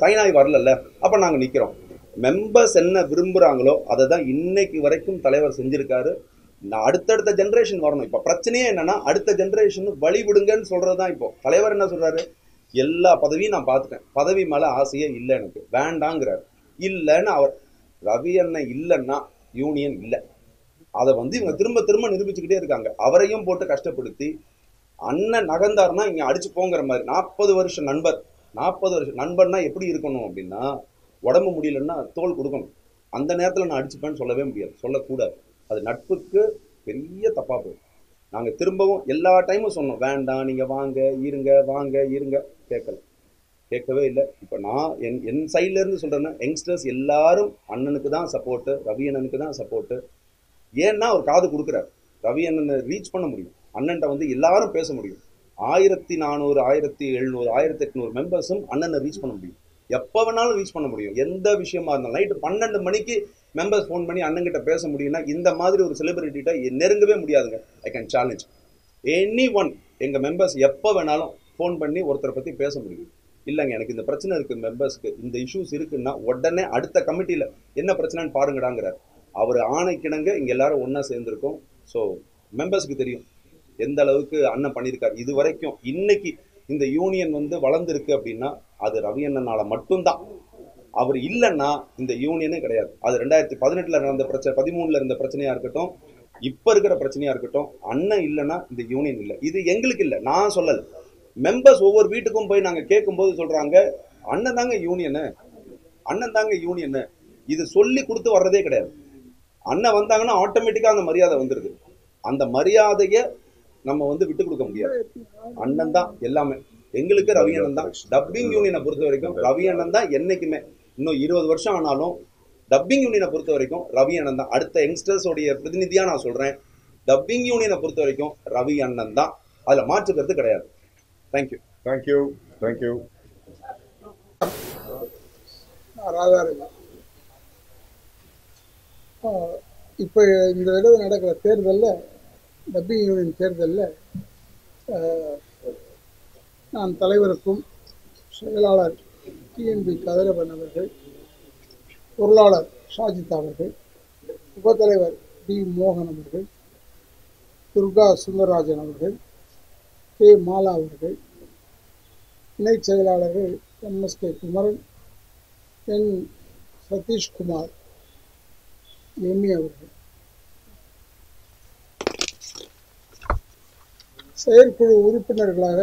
சைன் ஆகி வரல, அப்போ நாங்கள் நிற்கிறோம். மெம்பர்ஸ் என்ன விரும்புகிறாங்களோ அதை தான் இன்னைக்கு வரைக்கும் தலைவர் செஞ்சுருக்காரு. அடுத்தடுத்த ஜென்ரேஷன் வரணும். இப்போ பிரச்சனையே என்னன்னா, அடுத்த ஜென்ரேஷன் வழி விடுங்கன்னு சொல்கிறது தான். இப்போ தலைவர் என்ன சொல்கிறாரு, எல்லா பதவியும் நான் பார்த்துட்டேன், பதவி மேலே ஆசையே இல்லை, எனக்கு வேண்டாங்கிறார். இல்லைன்னு அவர் ரவி அண்ணன் இல்லைன்னா யூனியன் இல்லை. அதை வந்து இவங்க திரும்ப திரும்ப நிரூபிச்சுக்கிட்டே இருக்காங்க. அவரையும் போட்டு கஷ்டப்படுத்தி அண்ணன் நகர்ந்தாருன்னா இங்கே அடிச்சு போங்கிற மாதிரி. 40 வருஷம் நண்பர்னா எப்படி இருக்கணும் அப்படின்னா, உடம்பு முடியலன்னா தோல் கொடுக்கணும். அந்த நேரத்தில் நான் அடிச்சுப்பேன்னு சொல்லவே முடியாது, சொல்லக்கூடாது. அது நட்புக்கு பெரிய தப்பாக போகும். நாங்கள் திரும்பவும் எல்லா டைமும் சொன்னோம், வேண்டாம் நீங்கள் வாங்க இருங்க, கேட்கவே இல்லை. இப்போ நான் என் சைட்லேருந்து சொல்கிறேன்னா, யங்ஸ்டர்ஸ் எல்லாரும் அண்ணனுக்கு தான் சப்போர்ட்டு, ரவி அண்ணனுக்கு தான் சப்போர்ட்டு. ஏன்னா அவர் காது கொடுக்குறாரு, ரவி அண்ணனை ரீச் பண்ண முடியும், அண்ணன்ட்ட வந்து எல்லாரும் பேச முடியும். 1400, 1700, 1800 மெம்பர்ஸும் அண்ணனை ரீச் பண்ண முடியும். எப்போ வேணாலும் ரீச் பண்ண முடியும். எந்த விஷயமா இருந்தாலும் நைட்டு 12 மணிக்கு மெம்பர்ஸ் ஃபோன் பண்ணி அண்ணன்கிட்ட பேச முடியும்னா, இந்த மாதிரி ஒரு செலிபிரிட்டிகிட்ட நெருங்கவே முடியாதுங்க. I can challenge any one. எங்கள் மெம்பர்ஸ் எப்போ வேணாலும் ஃபோன் பண்ணி ஒருத்தரை பற்றி பேச முடியும். இல்லைங்க எனக்கு இந்த பிரச்சனை இருக்குது, மெம்பர்ஸ்க்கு இந்த இஷ்யூஸ் இருக்குன்னா உடனே அடுத்த கமிட்டியில் என்ன பிரச்சனைன்னு பாருங்கடாங்கிறார். அவர் ஆணைக்கிணங்க இங்கே எல்லாரும் ஒன்றா சேர்ந்துருக்கோம். ஸோ மெம்பர்ஸ்க்கு தெரியும் எந்த அளவுக்கு அண்ணன் பண்ணியிருக்காரு இது வரைக்கும். இன்னைக்கு இந்த யூனியன் வந்து வளர்ந்துருக்கு அப்படின்னா அது ரவி அண்ணனால மட்டும்தான். அவர் இல்லைன்னா இந்த யூனியனே கிடையாது. அது 2018 நடந்த பிரச்சனை, 13 இருந்த பிரச்சனையா இருக்கட்டும், இப்போ இருக்கிற பிரச்சனையா இருக்கட்டும், அண்ணன் இல்லைன்னா இந்த யூனியன் இல்லை. இது எங்களுக்கு இல்லை, நான் சொல்லலை. மெம்பர்ஸ் ஒவ்வொரு வீட்டுக்கும் போய் நாங்கள் கேட்கும்போது சொல்றாங்க, அண்ணன் தாங்க யூனியனு. இது சொல்லி கொடுத்து வர்றதே கிடையாது. அண்ணன் வந்தாங்கன்னா ஆட்டோமேட்டிக்காக அந்த மரியாதை வந்துடுது. அந்த மரியாதையை நம்ம வந்து விட்டு கொடுக்க முடியாது. அண்ணன் தான் எல்லாமே. எங்களுக்கு ரவி அண்ணன் தான். டப்பிங் யூனியனை பொறுத்த வரைக்கும் ரவி அண்ணன் தான் என்னைக்குமே. இன்னும் 20 வருஷம் ஆனாலும் டப்பிங் யூனியனை பொறுத்த வரைக்கும் ரவி அண்ணன் தான். அடுத்த யங்ஸ்டர்ஸோடைய பிரதிநிதியா நான் சொல்றேன், டப்பிங் யூனியனை பொறுத்த வரைக்கும் ரவி அண்ணன் தான். அதுல மாற்றுக்கிறது கிடையாது. தேங்க்யூ. தேங்க்யூ. தேங்க்யூ. ராதாரவி, இப்போ இந்த தடவை நடக்கிற தேர்தலில், டப்பிங் யூனியன் தேர்தலில் நான் தலைவருக்கும் செயலாளர் டிஎன்பி கதிரவன் அவர்கள், பொருளாளர் ஷாஜித் அவர்கள், உபத்தலைவர் டி மோகன் அவர்கள், துர்கா சுந்தரராஜன் அவர்கள், கே மாலா அவர்கள், இணைச் செயலாளர்கள் எம்எஸ்கே குமரன், என் சதீஷ்குமார், எம்மி அவர்கள், செயற்குழு உறுப்பினர்களாக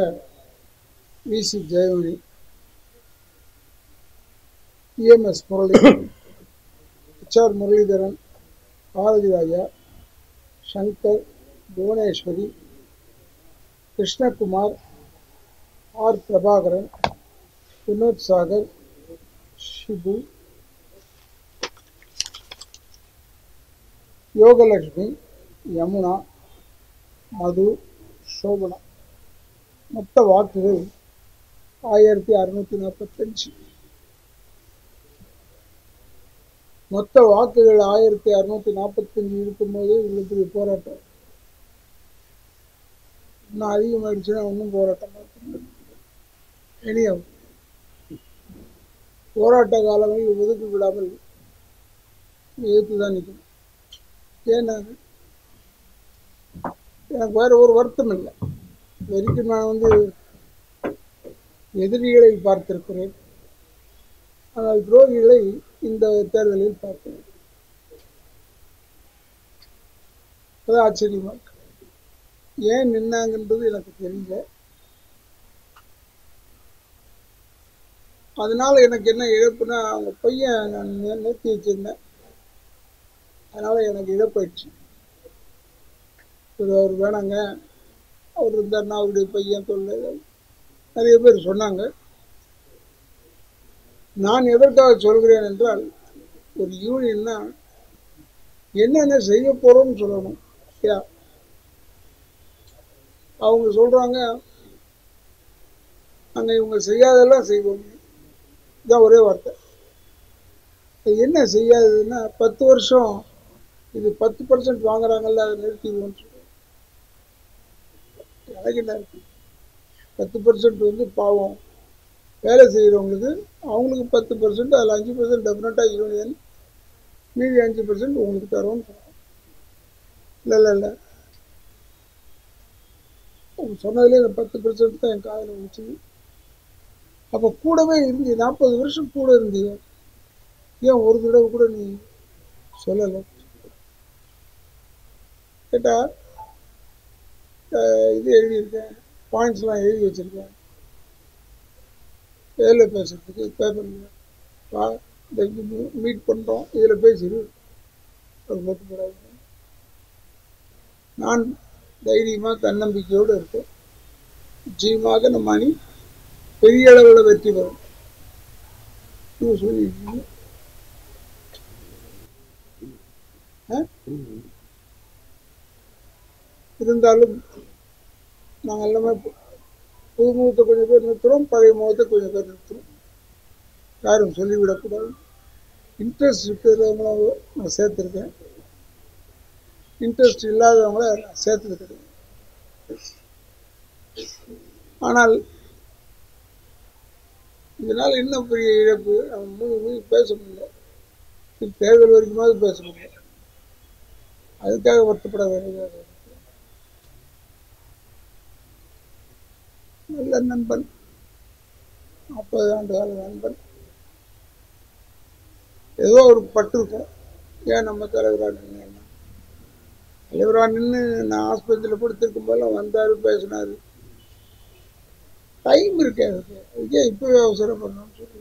விசி Jayamani, EMS Murali, HR Muralidharan, Bharathi Raja, Shankar, Bhuvaneswari, Krishnakumar, R Prabhakaran, Vinod Sagar, Shibu, Yogalakshmi, Yamuna, மது, சோபனா. மொத்த வாக்குகள் 1645. மொத்த வாக்குகள் 1645 இருக்கும்போது இவ்வளவு போராட்டம். இன்னும் அதிகமாயிடுச்சுன்னா ஒன்றும் போராட்டம் இனியும் போராட்ட காலங்களில் ஒதுக்கி விடாமல் எதிர்த்து தான் நிற்கணும். ஏன்னா எனக்கு வேற ஒரு வருத்தம் இல்லை. வரைக்கும் நான் எதிரிகளை பார்த்திருக்கிறேன், ஆனால் துரோகிகளை இந்த தேர்தலில் பார்க்கிறேன். அது ஆச்சரியமா இருக்கு. ஏன் நின்னாங்கன்றது எனக்கு தெரியல. அதனால எனக்கு என்ன இழப்புனா, அவங்க பையன் நான் நிறுத்தி வச்சிருந்தேன், அதனால எனக்கு இழப்பாயிடுச்சு. அவர் வேணாங்க, அவர் இருந்தாருன்னா அவருடைய பையன் தொல்லை நிறைய பேர் சொன்னாங்க. நான் எதற்காக சொல்கிறேன் என்றால், ஒரு யூனியன்னா என்னென்ன செய்ய போறோம்னு சொல்லணும். அவங்க சொல்றாங்க நாங்க இவங்க செய்யாதெல்லாம் செய்வோம், இதான் ஒரே வார்த்தை. என்ன செய்யாததுன்னா, 10 வருஷம் இது 10% வாங்குறாங்கல்ல, அதை நிறுத்திடுவோம்னு சொல்லுவோம். எனக்கு என்ன இருக்கு, 10% பாவம் வேலை செய்கிறவங்களுக்கு, அவங்களுக்கு 10%, அதில் 5% டெஃபினட்டாக யூனியன், மீதி 5% உங்களுக்கு தரோன்னு சொல்லுவோம். இல்லை சொன்னதுலேயே இந்த 10% தான் என் காதில் வந்துச்சு. அப்போ கூடவே இருந்து 40 வருஷம் கூட இருந்தீங்க, ஏன் ஒரு தடவை கூட நீ சொல்லலை கேட்டா? இது எழுதியிருக்கேன், பாயிண்ட்ஸ்லாம் எழுதி வச்சிருக்கேன், இதில் பேசுறதுக்கு பேப்பரில் மீட் பண்ணுறோம், இதில் பேசிடு போடாது. நான் தைரியமாக தன்னம்பிக்கையோடு இருக்கேன். நிச்சயமாக நம்ம அணி பெரிய அளவில் வெற்றி பெறும். சொல்லியிருக்கீங்க. இருந்தாலும் நாங்கள் எல்லாமே புது முகத்தை கொஞ்சம் பேர் நிறுத்துகிறோம், பழைய முகத்தை கொஞ்சம் பேர் நிறுத்துகிறோம். யாரும் சொல்லிவிடக்கூடாது. இன்ட்ரெஸ்ட் இருக்கிறவங்கள நான் சேர்த்துருக்கேன், இன்ட்ரெஸ்ட் இல்லாதவங்கள நான் சேர்த்துக்க கிடையாது. ஆனால் இதனால் இன்னும் பெரிய இழப்பு. நம்ம பேச முடியல, தேர்தல் வரைக்குமாவது பேச முடியல. அதுக்காக வருத்தப்பட வேண்டியதாக. நல்ல நண்பன், 40 ஆண்டு கால நண்பன், ஏதோ ஒரு பட்டு இருக்கும். ஏன் நம்ம தலைவராக நின்று, தலைவராக நின்று நான் ஆஸ்பத்திரியில் படுத்திருக்கும் போதெல்லாம் வந்தார், பேசினார். டைம் இருக்கே, அதுக்கு ஏன் இப்பவே அவசரம் பண்ணணும்னு சொல்லி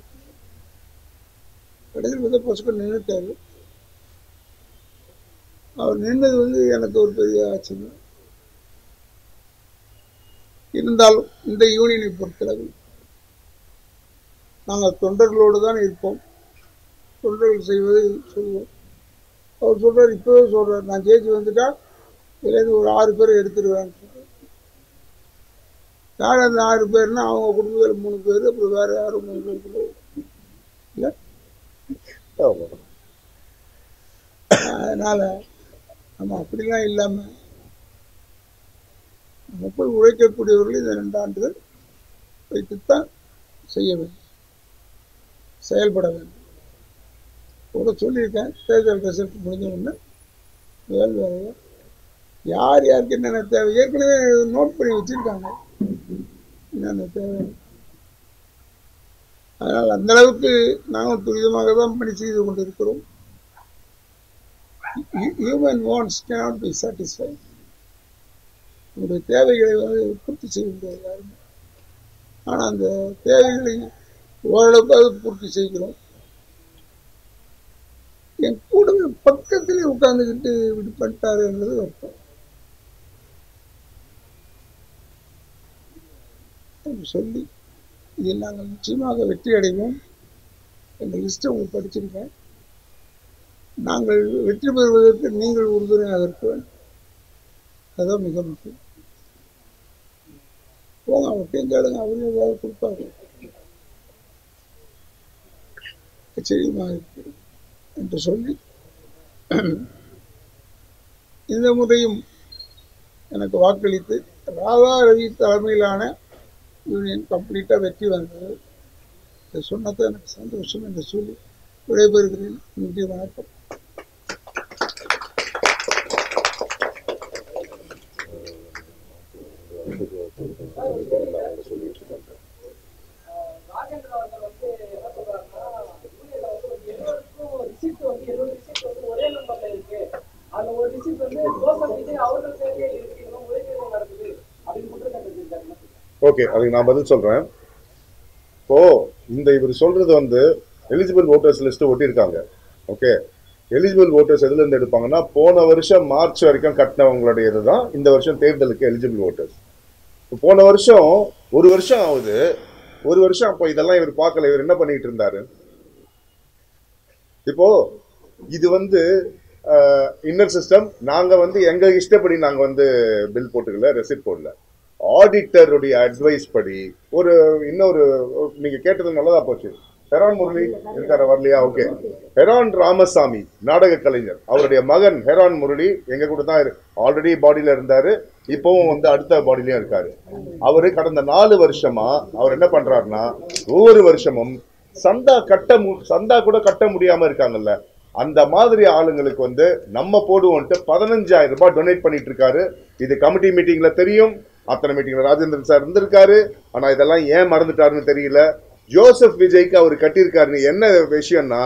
கடைசியில் பசுக்கு நின்றுட்டாரு. அவர் நின்னது எனக்கு ஒரு பெரிய ஆச்சரியம். இருந்தாலும் இந்த யூனியனை பொறுத்தளவில் நாங்கள் தொண்டர்களோடு தான் இருப்போம். தொண்டர்கள் செய்வதை சொல்லுவோம். அவர் சொல்றார், இப்போவே சொல்றார், நான் ஜெயிச்சு வந்துட்டா இதுலேருந்து ஒரு 6 பேர் எடுத்துருவேன். யார் அந்த 6 பேர்னா அவங்க குடும்பத்தில் 3 பேர், அப்புறம் வேற யாரும் 3 பேர் இல்லை. அதனால நம்ம அப்படிலாம் இல்லாமல் நம்ம போய் உழைக்கக்கூடியவர்கள் இந்த 2 ஆண்டுகள் வைத்துத்தான் செய்ய வேண்டும், செயல்பட வேண்டும். கூட சொல்லியிருக்கேன், தேர்தல் ரிசல்ட் முடிஞ்ச உடனே முதல் வேலையை யார் யாருக்கு என்னென்ன தேவை ஏற்கனவே நோட் பண்ணி வச்சிருக்காங்க, என்னென்ன தேவை. அதனால் அந்த அளவுக்கு நாங்கள் துரிதமாக தான் பணி செய்து கொண்டிருக்கிறோம். Human wants cannot be satisfied. நம்முடைய தேவைகளை பூர்த்தி செய்ய முடியாது யாருமே. ஆனால் அந்த தேவைகளை ஓரளவுக்கு பூர்த்தி செய்கிறோம். என் கூடவே பக்கத்திலே உட்கார்ந்துக்கிட்டு இப்படி பண்ணிட்டாரு என்றது அர்த்தம். சொல்லி இதில் நாங்கள் நிச்சயமாக வெற்றி அடைவோம். எங்கள் லிஸ்ட்டை உங்களுக்கு படிச்சிருக்கேன். நாங்கள் வெற்றி பெறுவதற்கு நீங்கள் உறுதுணையாக இருக்க வேண்டும். அதுதான் மிக முக்கியம். போங்க, அவர்கிட்டையும் கேளுங்க, அவரும் ஏதாவது கொடுப்பாரு. ஆச்சரியமாக இருக்கு என்று சொல்லி இந்த முறையும் எனக்கு வாக்களித்து ராதா ரவி தலைமையிலான யூனியன் கம்ப்ளீட்டாக வெற்றி வந்தது. இதை சொன்னது எனக்கு சந்தோஷம் என்று சொல்லி விடைபெறுகிறேன். நன்றி, வணக்கம். ஓகே, அதுக்கு நான் பதில் சொல்றேன். இப்போ இந்த இவர் சொல்றது எலிஜிபிள் ஓட்டர்ஸ் லிஸ்ட் ஒட்டியிருக்காங்க. ஓகே, எலிஜிபிள் ஓட்டர்ஸ் எதுல இருந்து எடுப்பாங்கன்னா, போன வருஷம் மார்ச் வரைக்கும் கட்டினவங்களுடைய இதுதான் இந்த வருஷம் தேர்தலுக்கு எலிஜிபிள் ஓட்டர்ஸ். போன வருஷம் 1 வருஷம் ஆகுது. 1 வருஷம் அப்போ இதெல்லாம் இவர் பார்க்கல. இவர் என்ன பண்ணிட்டு இருந்தாரு? இப்போ இது இன்னர் சிஸ்டம். நாங்க எங்க இஷ்டப்படி நாங்க பில் போட்டுக்கல, ரெசிப்ட் போடல. ஆடிட்டருடைய அட்வைஸ் படி இன்னொரு நீங்க கேட்டது நல்லதா போச்சு. ஹெரான் முரளி இருக்கார வரலையா? ஓகே, ஹெரான் ராமசாமி நாடக கலைஞர், அவருடைய மகன் ஹெரான் முரளி எங்க கூட தான் ஆல்ரெடி பாடியில இருந்தாரு. இப்பவும் அடுத்த பாடியிலயும் இருக்காரு. அவரு கடந்த 4 வருஷமா அவர் என்ன பண்றாருன்னா, ஒவ்வொரு வருஷமும் சந்தா கூட கட்ட முடியாம இருக்காங்கல்ல, அந்த மாதிரி ஆளுங்களுக்கு நம்ம போடுவோன்ட்டு 15,000 ரூபாய் டொனேட் பண்ணிட்டு இருக்காரு. இது கமிட்டி மீட்டிங்ல தெரியும். அத்தனை மீட்டிங்ல ராஜேந்திரன் சார் இருந்திருக்காரு. ஆனா இதெல்லாம் ஏன் மறந்துட்டாருன்னு தெரியல. ஜோசப் விஜய்க்கு அவர் கட்டியிருக்காருன்னு என்ன விஷயம்னா,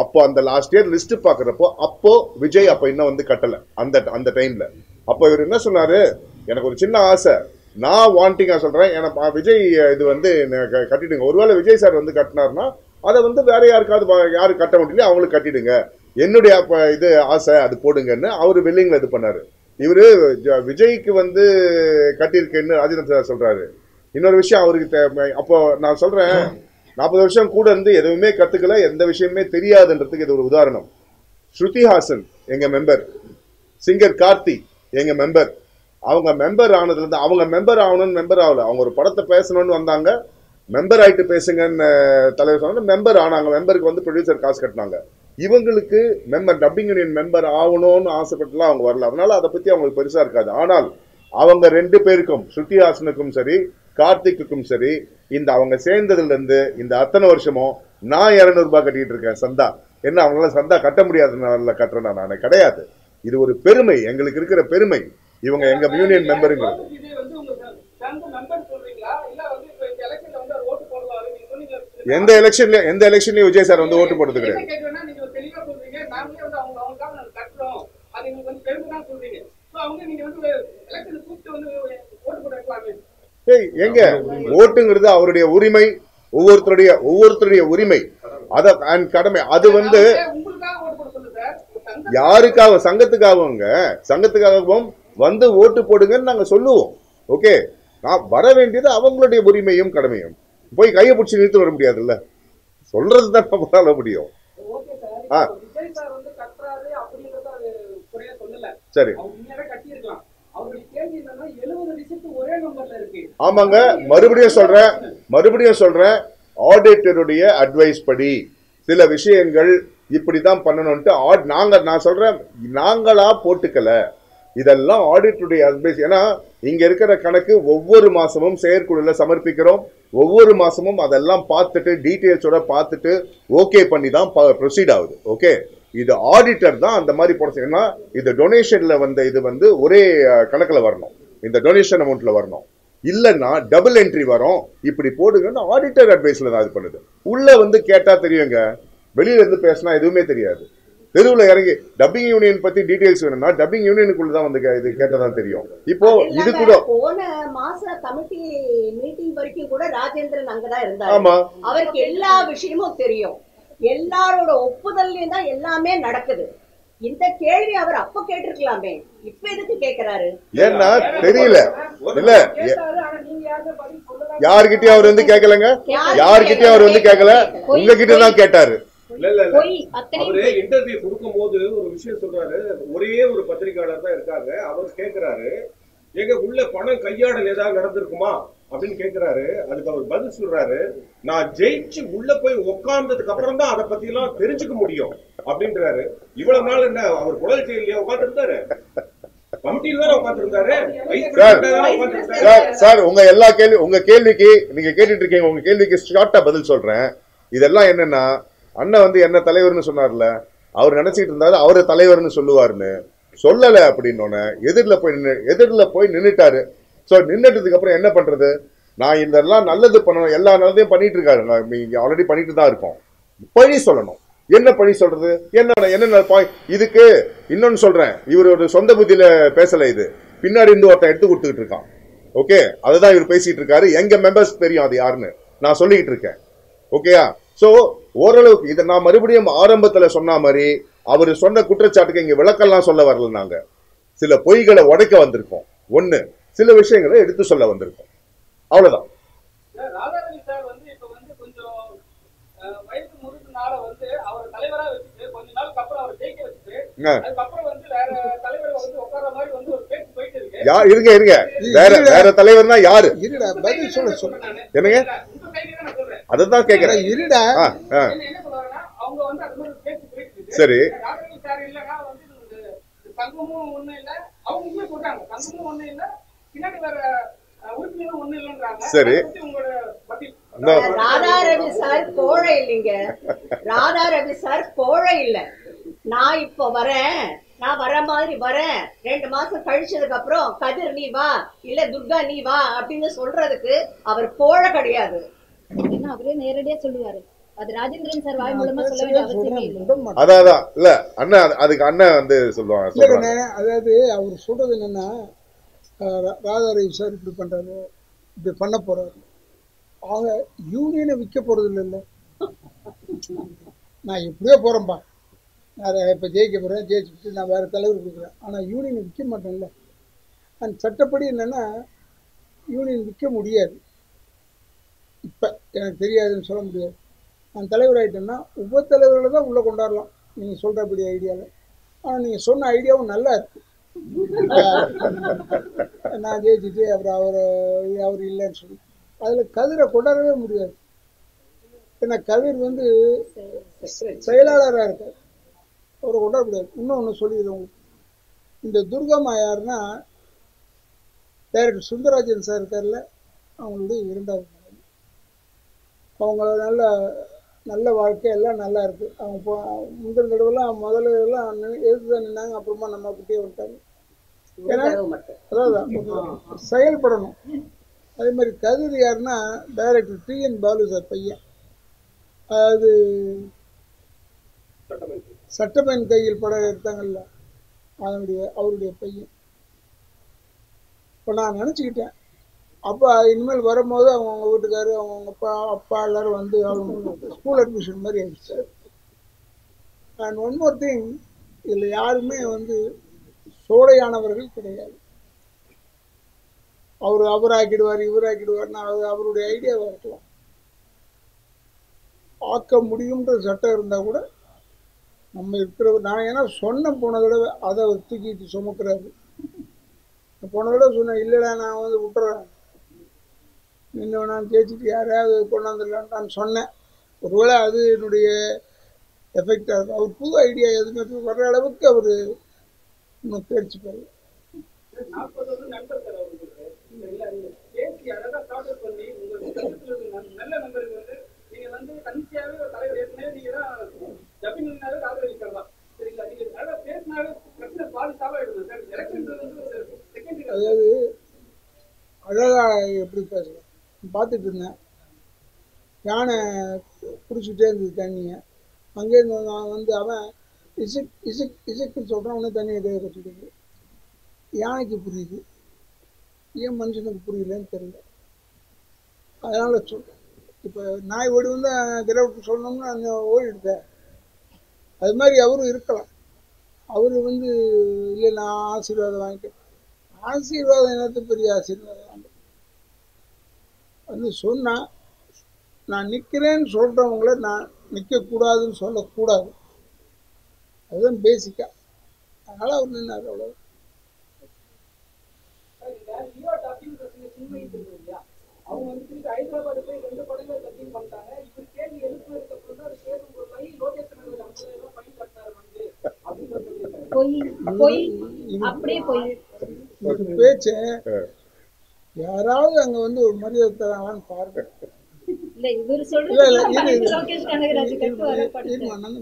அப்போ அந்த லாஸ்ட் இயர் லிஸ்ட் பாக்குறப்போ அப்போ விஜய் அப்ப இன்னும் கட்டல அந்த டைம்ல. அப்போ இவர் என்ன சொன்னாரு, எனக்கு ஒரு சின்ன ஆசை, நான் வாண்டிங்கா சொல்றேன், எனக்கு விஜய் இது கட்டிடுங்க. ஒருவேளை விஜய் சார் கட்டினார்னா அதை வேற யாருக்காவது யாரு கட்ட முடியல அவங்களுக்கு கட்டிடுங்க, என்னுடைய இது ஆசை, அது போடுங்கன்னு அவரு வெல்லிங்ல இது பண்ணாரு. இவரு விஜய்க்கு கட்டியிருக்கேன்னு ராஜேந்திரன் சார் சொல்றாரு. இன்னொரு விஷயம் அவருக்கு அப்போ நான் சொல்றேன், 40 வருஷம் கூட இருந்து எதுவுமே கத்துக்கல, எந்த விஷயமே தெரியாதுன்றதுக்கு இது ஒரு உதாரணம். ஸ்ருதி ஹாசன் எங்க மெம்பர், சிங்கர் கார்த்தி எங்க மெம்பர். அவங்க மெம்பர் ஆனதுல இருந்து அவங்க மெம்பர் ஆகணும்னு மெம்பர் ஆகல. அவங்க ஒரு படத்தை பேசணும்னு வந்தாங்க, மெம்பர் ஆயிட்டு பேசுங்கன்னு தலைவர் சொன்னாங்க, மெம்பர் ஆனாங்க. மெம்பருக்கு ப்ரொடியூசர் காசு கட்டினாங்க. இவங்களுக்கு மெம்பர் டப்பிங் யூனியன் மெம்பர் ஆகணும்னு ஆசைப்பட்டுலாம் அவங்க வரல. அதனால அதை பத்தி அவங்களுக்கு பெருசா இருக்காது. ஆனால் அவங்க 2 பேருக்கும், ஸ்ருதி ஹாசனுக்கும் சரி கார்த்திக்குக்கும் சரி, அவங்க சேர்ந்ததுல இருந்து இந்த அத்தனை வருஷமும் நான் 200 ரூபாய் கட்டிட்டு இருக்கேன் சந்தா. என்ன அவங்களால சந்தா கட்ட முடியாதனால கட்டுறேன் நானே கிடையாது. இது ஒரு பெருமை, எங்களுக்கு இருக்கிற பெருமை. இவங்க எங்க யூனியன் மெம்பருங்கிறது. எந்த எலெக்ஷன்லயும் விஜய் சார் ஓட்டு போட்டது கிடையாது. எங்க ஓட்டுங்கிறது அவருடைய உரிமை, ஒவ்வொருத்தருடைய உரிமை, அத கடமை. அது யாருக்காக? சங்கத்துக்காகவும் ஓட்டு போடுங்கன்னு நாங்க சொல்லுவோம். ஓகே, நான் வர வேண்டியது அவங்களுடைய உரிமையும் கடமையும். போய் கையை பிடிச்சி நிறுத்து வர முடியாதுல்ல, சொல்றது தான் நம்மளால முடியும். சரி, ஆமாங்க, மறுபடியும் சொல்றேன் ஆடிட்டருடைய அட்வைஸ் படி சில விஷயங்கள் இப்படிதான் பண்ணணும்ட்டு நான் சொல்றேன், நாங்களா போட்டுக்கல, இதெல்லாம் ஆடிட்டருடைய அட்வைஸ். ஏன்னா இங்க இருக்கிற கணக்கு ஒவ்வொரு மாசமும் செயற்குழுல சமர்ப்பிக்கிறோம், ஒவ்வொரு மாசமும் அதெல்லாம் பார்த்துட்டு டீட்டெயில்ஸோட பார்த்துட்டு ஓகே பண்ணி தான் ப்ரொசீட் ஆகுது. ஓகே, இது ஆடிட்டர் தான் அந்த மாதிரி போட. ஏன்னா இது டொனேஷன்ல வந்த இது ஒரே கணக்குல வரணும், இந்த டொனேஷன் அமௌண்ட்ல வரணும், இல்லைன்னா டபுள் என்ட்ரி வரும், இப்படி போடுங்கன்னு ஆடிட்டர் அட்வைஸ்ல தான் இது பண்ணுது. உள்ள கேட்டா தெரியுங்க, வெளியில இருந்து பேசினா எதுவுமே தெரியாது. தெருவில் இறங்கி டப்பிங் யூனியன் பத்தி டீடைல்ஸ் வேணும்னா டப்பிங் யூனியனுக்குள்ளதான் இது கேட்டதான் தெரியும். இப்போ இது கூட போன மாசம் கமிட்டி மீட்டிங் வரைக்கும் கூட ராஜேந்திரன் அங்கதான் இருந்தாரு. ஆமா, அவருக்கு எல்லா விஷயமும் தெரியும், எல்லாரோட ஒப்புதல்லையும் தான் எல்லாமே நடக்குது. இந்த கேள்வி அவர் அப்ப கேட்டிருக்கலாமே, இப்ப எதுக்கு கேக்குறாரு? ஏன்னா தெரியல, இல்ல யார்கிட்டயும் அவர் கேட்கலங்க, யார்கிட்டயும் அவர் கேட்கல, உங்ககிட்ட தான் கேட்டாரு. அவரு இன்டர்வியூ கொடுக்கும் போது ஒரு விஷயம் சொல்றாரு, ஒரே ஒரு பத்திரிகையாளர் தான் இருக்காங்க, அவர் கேக்குறாரு எங்க உள்ள பணம் கையாடல் ஏதாவது நடந்திருக்குமா அப்படின்னு கேக்குறாரு. அதுக்கு அவர் பதில் சொல்றாரு, நான் ஜெயிச்சு உள்ள போய் உட்கார்ந்ததுக்கு அப்புறம் தான் அதை பத்தி எல்லாம் தெரிஞ்சுக்க முடியும் அப்படின்றாரு. இவ்வளவு நாள் என்ன அவர் குடல் செயலியா உட்கார்ந்து இருந்தாரு, கமிட்டியில தான் உட்கார்ந்து இருந்தாரு. சார் உங்க கேள்விக்கு நீங்க கேட்டுட்டு இருக்கீங்க, உங்க கேள்விக்கு ஷார்ட்டா பதில் சொல்றேன். இதெல்லாம் என்னன்னா, அண்ணன் என்ன தலைவர்னு சொன்னார்ல, அவர் நினைச்சிட்டு இருந்தாரு அவரு தலைவர்னு சொல்லுவாருன்னு, சொல்லல அப்படின்னு எதிரில போய் நின்னுட்டாரு. சோ நின்னுட்டதுக்கு அப்புறம் என்ன பண்றது, நான் இதெல்லாம் நல்லது பண்ணணும், எல்லா நல்லதையும் பண்ணிட்டு இருக்காரு, ஆல்ரெடி பண்ணிட்டு தான் இருக்கோம், பழி சொல்லணும். என்ன பழி சொல்றது, என்ன இதுக்கு இன்னொன்னு சொல்றேன், இவர் ஒரு சொந்த புத்தியில பேசல, இது பின்னாடி இருந்து ஒருத்தன் எடுத்து கொடுத்துக்கிட்டு இருக்கான். ஓகே, அதுதான் இவர் பேசிட்டு இருக்காரு, எங்க மெம்பர்ஸ் தெரியும் அது யாருன்னு நான் சொல்லிக்கிட்டு இருக்கேன். ஓகேயா? சோ ஓரளவுக்கு இதை நான் மறுபடியும் ஆரம்பத்துல சொன்ன மாதிரி அவர் சொன்ன குற்றச்சாட்டுக்கு இங்க விளக்கெல்லாம் சொல்ல வரல, நாங்க சில பொய்களை உடைக்க வந்திருக்கோம், ஒண்ணு சில விஷயங்களை எடுத்து சொல்ல வந்திருக்கோம், அவ்வளவுதான். இருங்க வேற தலைவர்னா யாரு? என்னங்க அதுதான் கேக்குறேன். சரி, சரி, ராதாரவி சார் கோழை இல்லைங்க, ராதாரவி சார் கோழை இல்ல. நான் இப்ப வரேன், நான் வர மாதிரி வரேன், 2 மாசம் கழிச்சதுக்கு அப்புறம் கதிர் நீ வா, இல்ல துர்கா நீ வா அப்படின்னு சொல்றதுக்கு அவர் கோழை கிடையாது. அவரே நேரடியா சொல்லுவாரு, அது ராஜேந்திரன் சார் வாய் மூலமா சொல்ல வேண்டிய அவசியமே இல்லை. அதான் இல்ல அண்ணன், அதுக்கு அண்ணன் சொல்லுவாங்க. அதாவது அவர் சொல்றது என்னன்னா, ராதாரவி சார் இப்படி பண்றாரு, இப்படி பண்ண போறாரு, அவங்க யூனியனை விற்க போறது இல்லைல்ல, நான் எப்படியோ போறேன்பா, நான் இப்போ ஜெயிக்க போறேன், ஜெயிச்சுட்டு நான் வேற தலைவர் கொடுக்குறேன், ஆனால் யூனியனை விற்க மாட்டேன்ல. அந்த சட்டப்படி என்னன்னா யூனியன் விற்க முடியாது, இப்போ எனக்கு தெரியாதுன்னு சொல்ல முடியாது. நான் தலைவர் ஆகிட்டேன்னா உப தலைவர்களை தான் உள்ளே கொண்டாடலாம் நீங்கள் சொல்கிறபடி ஐடியாவில். ஆனால் நீங்கள் சொன்ன ஐடியாவும் நல்லா இருக்கு, நான் ஜெயிச்சுட்டு அப்புறம் அவர் இல்லைன்னு சொல்லி அதில் கதிரை கொண்டாடவே முடியாது. ஏன்னா கதிர் செயலாளராக இருக்கார், அவரை கொண்டாட முடியாது. இன்னொன்று சொல்லிடுறேன் உங்களுக்கு, இந்த துர்காமா யாருன்னா டைரக்டர் சுந்தரராஜன் சார் இருக்கார்ல, அவங்களுடைய 2வது மனைவி. அவங்க நல்ல வாழ்க்கை எல்லாம் நல்லா இருக்கு. அவங்க முந்தின தடவைலாம் முதல்ல எதிர்த்து தான் நின்னாங்க, அப்புறமா நம்ம கிட்டே வந்துட்டாங்க. ஏன்னா அதாவது செயல்படணும். அதே மாதிரி கதிர் யாருன்னா டைரக்டர் TN பாலு சார் பையன், அதாவது சட்டமேன் கையில் படம் எடுத்தாங்கல்ல, அவருடைய பையன். இப்போ நான் நினச்சிக்கிட்டேன், அப்பா இனிமேல் வரும்போது அவங்க வீட்டுக்காரு அவங்க அப்பா எல்லாரும் அவங்க ஸ்கூல் அட்மிஷன் மாதிரி ஆயிடுச்சு. அண்ட் ஒன் மோர் திங், இதில் யாருமே சோடையானவர்கள் கிடையாது. அவர் ஆக்கிடுவார் இவர் ஆக்கிடுவார்னா அது அவருடைய ஐடியாவாக இருக்கலாம். ஆக்க முடியுன்ற சட்டம் இருந்தால் கூட நம்ம நான் ஏன்னா சொன்ன போன தடவை அதை அவர் தூக்கிட்டு சுமக்கிறாரு. போன தடவை சொன்னேன், இல்லைடா நான் விட்டுறேன், இன்னும் நான் ஜெயிச்சுட்டு யாரையாவது கொண்டாந்துடலான்னு நான் சொன்னேன். ஒருவேளை அது என்னுடைய எஃபெக்டாக இருக்கும். அவர் புது ஐடியா எதுவுமே வர்ற அளவுக்கு அவர் இன்னும் தேர்ச்சி பெறல. அதாவது அழகா எப்படி பேசலாம் பார்த்துட்டு இருந்தேன். யானை குடிச்சுட்டே இருந்தது தண்ணியை. அங்கேருந்து நான் அவன் இசைக்குன்னு சொல்கிறான், உடனே தண்ணியை கையை கட்டிடுது. யானைக்கு புரியுது, ஏன் மனுஷனுக்கு புரியலன்னு தெரியல. அதனால் சொல்கிறேன், இப்போ நாய் ஓடி வந்து கிரவுண்ட் சொன்னோம்னா அந்த ஓடிடுதேன். அது மாதிரி அவரும் இருக்கலாம். அவர் இல்லை நான் ஆசீர்வாதம் வாங்கிட்டேன். ஆசீர்வாதம் என்னது பெரிய ஆசீர்வாதம் சொன்னால் நான் நிற்கிறேன்னு சொல்கிறவங்கள நான் நிற்கக்கூடாதுன்னு சொல்லக்கூடாது. அதுதான் பேசிக்கா. அதனால் அவர் நின்னார். அவ்வளோ பேச்ச யாராவது அங்க ஒரு மரியாதை தராங்களான்னு பாருங்க.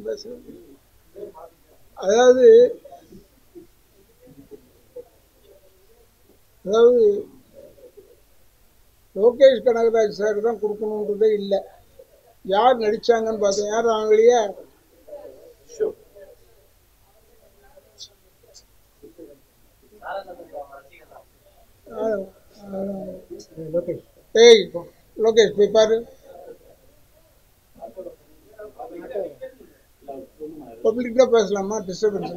பேசுறேன். அதாவது லோகேஷ் கனகராஜ் சார் தான் கொடுக்கணுன்றதே இல்லை. யார் நடிச்சாங்கன்னு பார்த்தேன், யாரும் வாங்கலையா? ஏய் லோகேஷ் போய் பாரு. பப்ளிக்கா பேசலாமா? டிஸ்டர்பன்ஸ்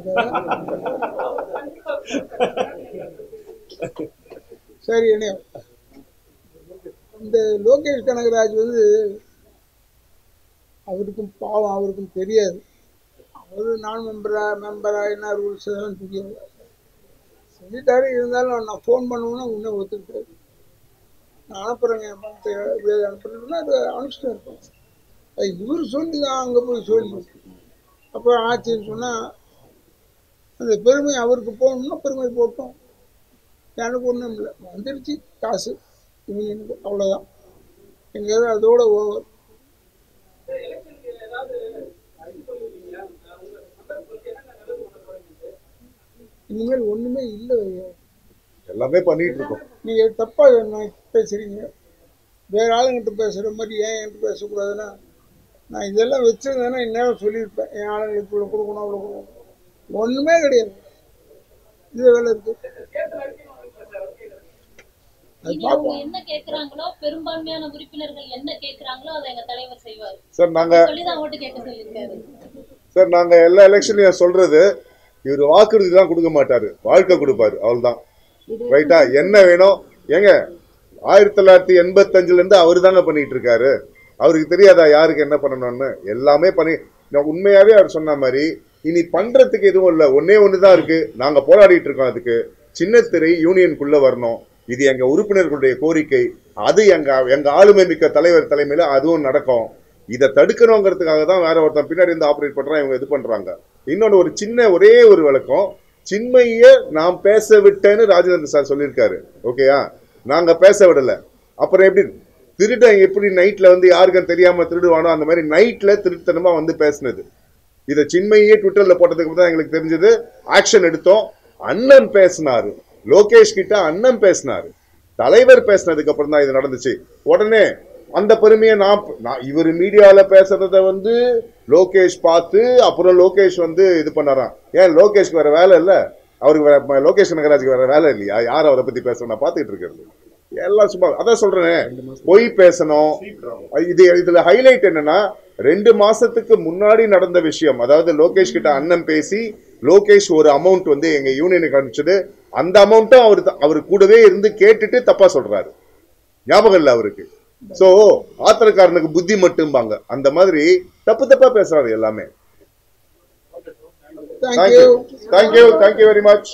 சரி. என்ன இந்த லோகேஷ் கனகராஜ் அவருக்கும் பாவம், அவருக்கும் தெரியாது. அவரு நான் மெம்பரா என்ன ரூல்ஸ் எல்லாம் தெரியாது. சொல்லிட்டாரு. இருந்தாலும் நான் ஃபோன் பண்ணுவேன்னா இன்னும் ஒத்துக்கிட்டாரு. நான் அனுப்புறேங்க அனுப்புறேன்னா அது அனுப்பிச்சுட்டு இருப்பேன். அது இவர் சொல்லி தான் அங்கே போய் சொல்லி அப்புறம் ஆச்சுன்னு சொன்னால் அந்த பெருமை அவருக்கு போகணும்னா பெருமை போட்டோம். எனக்கு ஒன்றும் இல்லை, வந்துடுச்சு காசு இவங்களுக்கு, அவ்வளோதான். எங்கேயாவது அதோட ஓவர். இனிமேல் ஒண்ணுமே இல்லை, எல்லாமே பண்ணிட்டு இருக்கோம். நீங்க தப்பா பேசுறீங்க. வேற ஆளுங்கிட்ட பேசுற மாதிரி ஏன் என்கிட்ட பேசக்கூடாதுன்னா, நான் இதெல்லாம் வச்சிருந்தேன்னா இந்நேரம் சொல்லியிருப்பேன். என் ஆளுங்களுக்கு இவ்வளோ கொடுக்கணும் அவ்வளோ கொடுக்கணும். ஒண்ணுமே கிடையாது. இது வேலை இருக்கு. என்ன கேக்குறாங்களோ, பெரும்பான்மையான உறுப்பினர்கள் என்ன கேக்குறாங்களோ அதை எங்க தலைவர் செய்வார் சார். நாங்க சொல்லிதான் ஓட்டு கேட்க சொல்லியிருக்காரு சார். நாங்க எல்லா எலெக்ஷன்லயும் சொல்றது, இவர் வாக்குறுதி தான் கொடுக்க மாட்டாரு, வாழ்க்கை கொடுப்பாரு, அவ்வளவுதான். ரைட்டா? என்ன வேணும் ஏங்க? 1985 இருந்து அவரு தாங்க பண்ணிட்டு இருக்காரு. அவருக்கு தெரியாதா யாருக்கு என்ன பண்ணணும்னு? எல்லாமே பண்ணி உண்மையாவே அவர் சொன்ன மாதிரி இனி பண்றதுக்கு எதுவும் இல்லை. ஒன்னே ஒண்ணுதான் இருக்கு. நாங்க போராடிட்டு இருக்கோம். அதுக்கு சின்னத்திரை யூனியனுக்குள்ள வரணும். இது எங்க உறுப்பினர்களுடைய கோரிக்கை. அது எங்க ஆளுமை மிக்க தலைவர் தலைமையில அதுவும் நடக்கும். இதை தடுக்கணுங்கிறதுக்காக தான் வேற ஒருத்தன் பின்னாடி இருந்து ஆப்ரேட் பண்றான், இவங்க இது பண்றாங்க. இன்னொன்னு ஒரு சின்ன ஒரே ஒரு விளக்கம், சின்மைய நாம் பேச விட்டேன்னு ராஜேந்திர சார் சொல்லியிருக்காரு. ஓகேயா? நாங்க பேச விடல. அப்புறம் எப்படி திருடன் எப்படி நைட்ல யாருக்கும் தெரியாம திருடுவானோ அந்த மாதிரி நைட்ல திருத்தனமா பேசினது. இதை சின்மையே ட்விட்டர்ல போட்டதுக்கு தான் எங்களுக்கு தெரிஞ்சது. ஆக்ஷன் எடுத்தோம். அண்ணன் பேசினாரு, லோகேஷ் கிட்ட அண்ணன் பேசினாரு, தலைவர் பேசினதுக்கு அப்புறம் தான் இது நடந்துச்சு. உடனே அந்த பெருமையை நான் இவர் மீடியால பேசுறத லோகேஷ் பார்த்து அப்புறம் லோகேஷ் இது பண்ணாராம். ஏன் லோகேஷ்க்கு வேற வேலை இல்ல? அவருக்கு லோகேஷ் கனகராஜுக்கு வேற வேலை இல்லையா? யார் அவரை பத்தி பேசணும்? நான் பாத்துக்கிட்டு இருக்கிறது எல்லாம் சும்மா. அதான் சொல்றேன், பொய் பேசணும். இதுல ஹைலைட் என்னன்னா, 2 மாசத்துக்கு முன்னாடி நடந்த விஷயம். அதாவது லோகேஷ் கிட்ட அண்ணன் பேசி லோகேஷ் ஒரு அமௌண்ட் எங்க யூனியனுக்கு அனுப்பிச்சது. அந்த அமௌண்ட்டும் அவர் கூடவே இருந்து கேட்டுட்டு தப்பா சொல்றாரு. ஞாபகம் இல்ல அவருக்கு. சோ ஆத்திரக்காரனுக்கு புத்தி மட்டும்பாங்க, அந்த மாதிரி தப்பு தப்பா பேசுறாரு எல்லாமே. Thank you very much.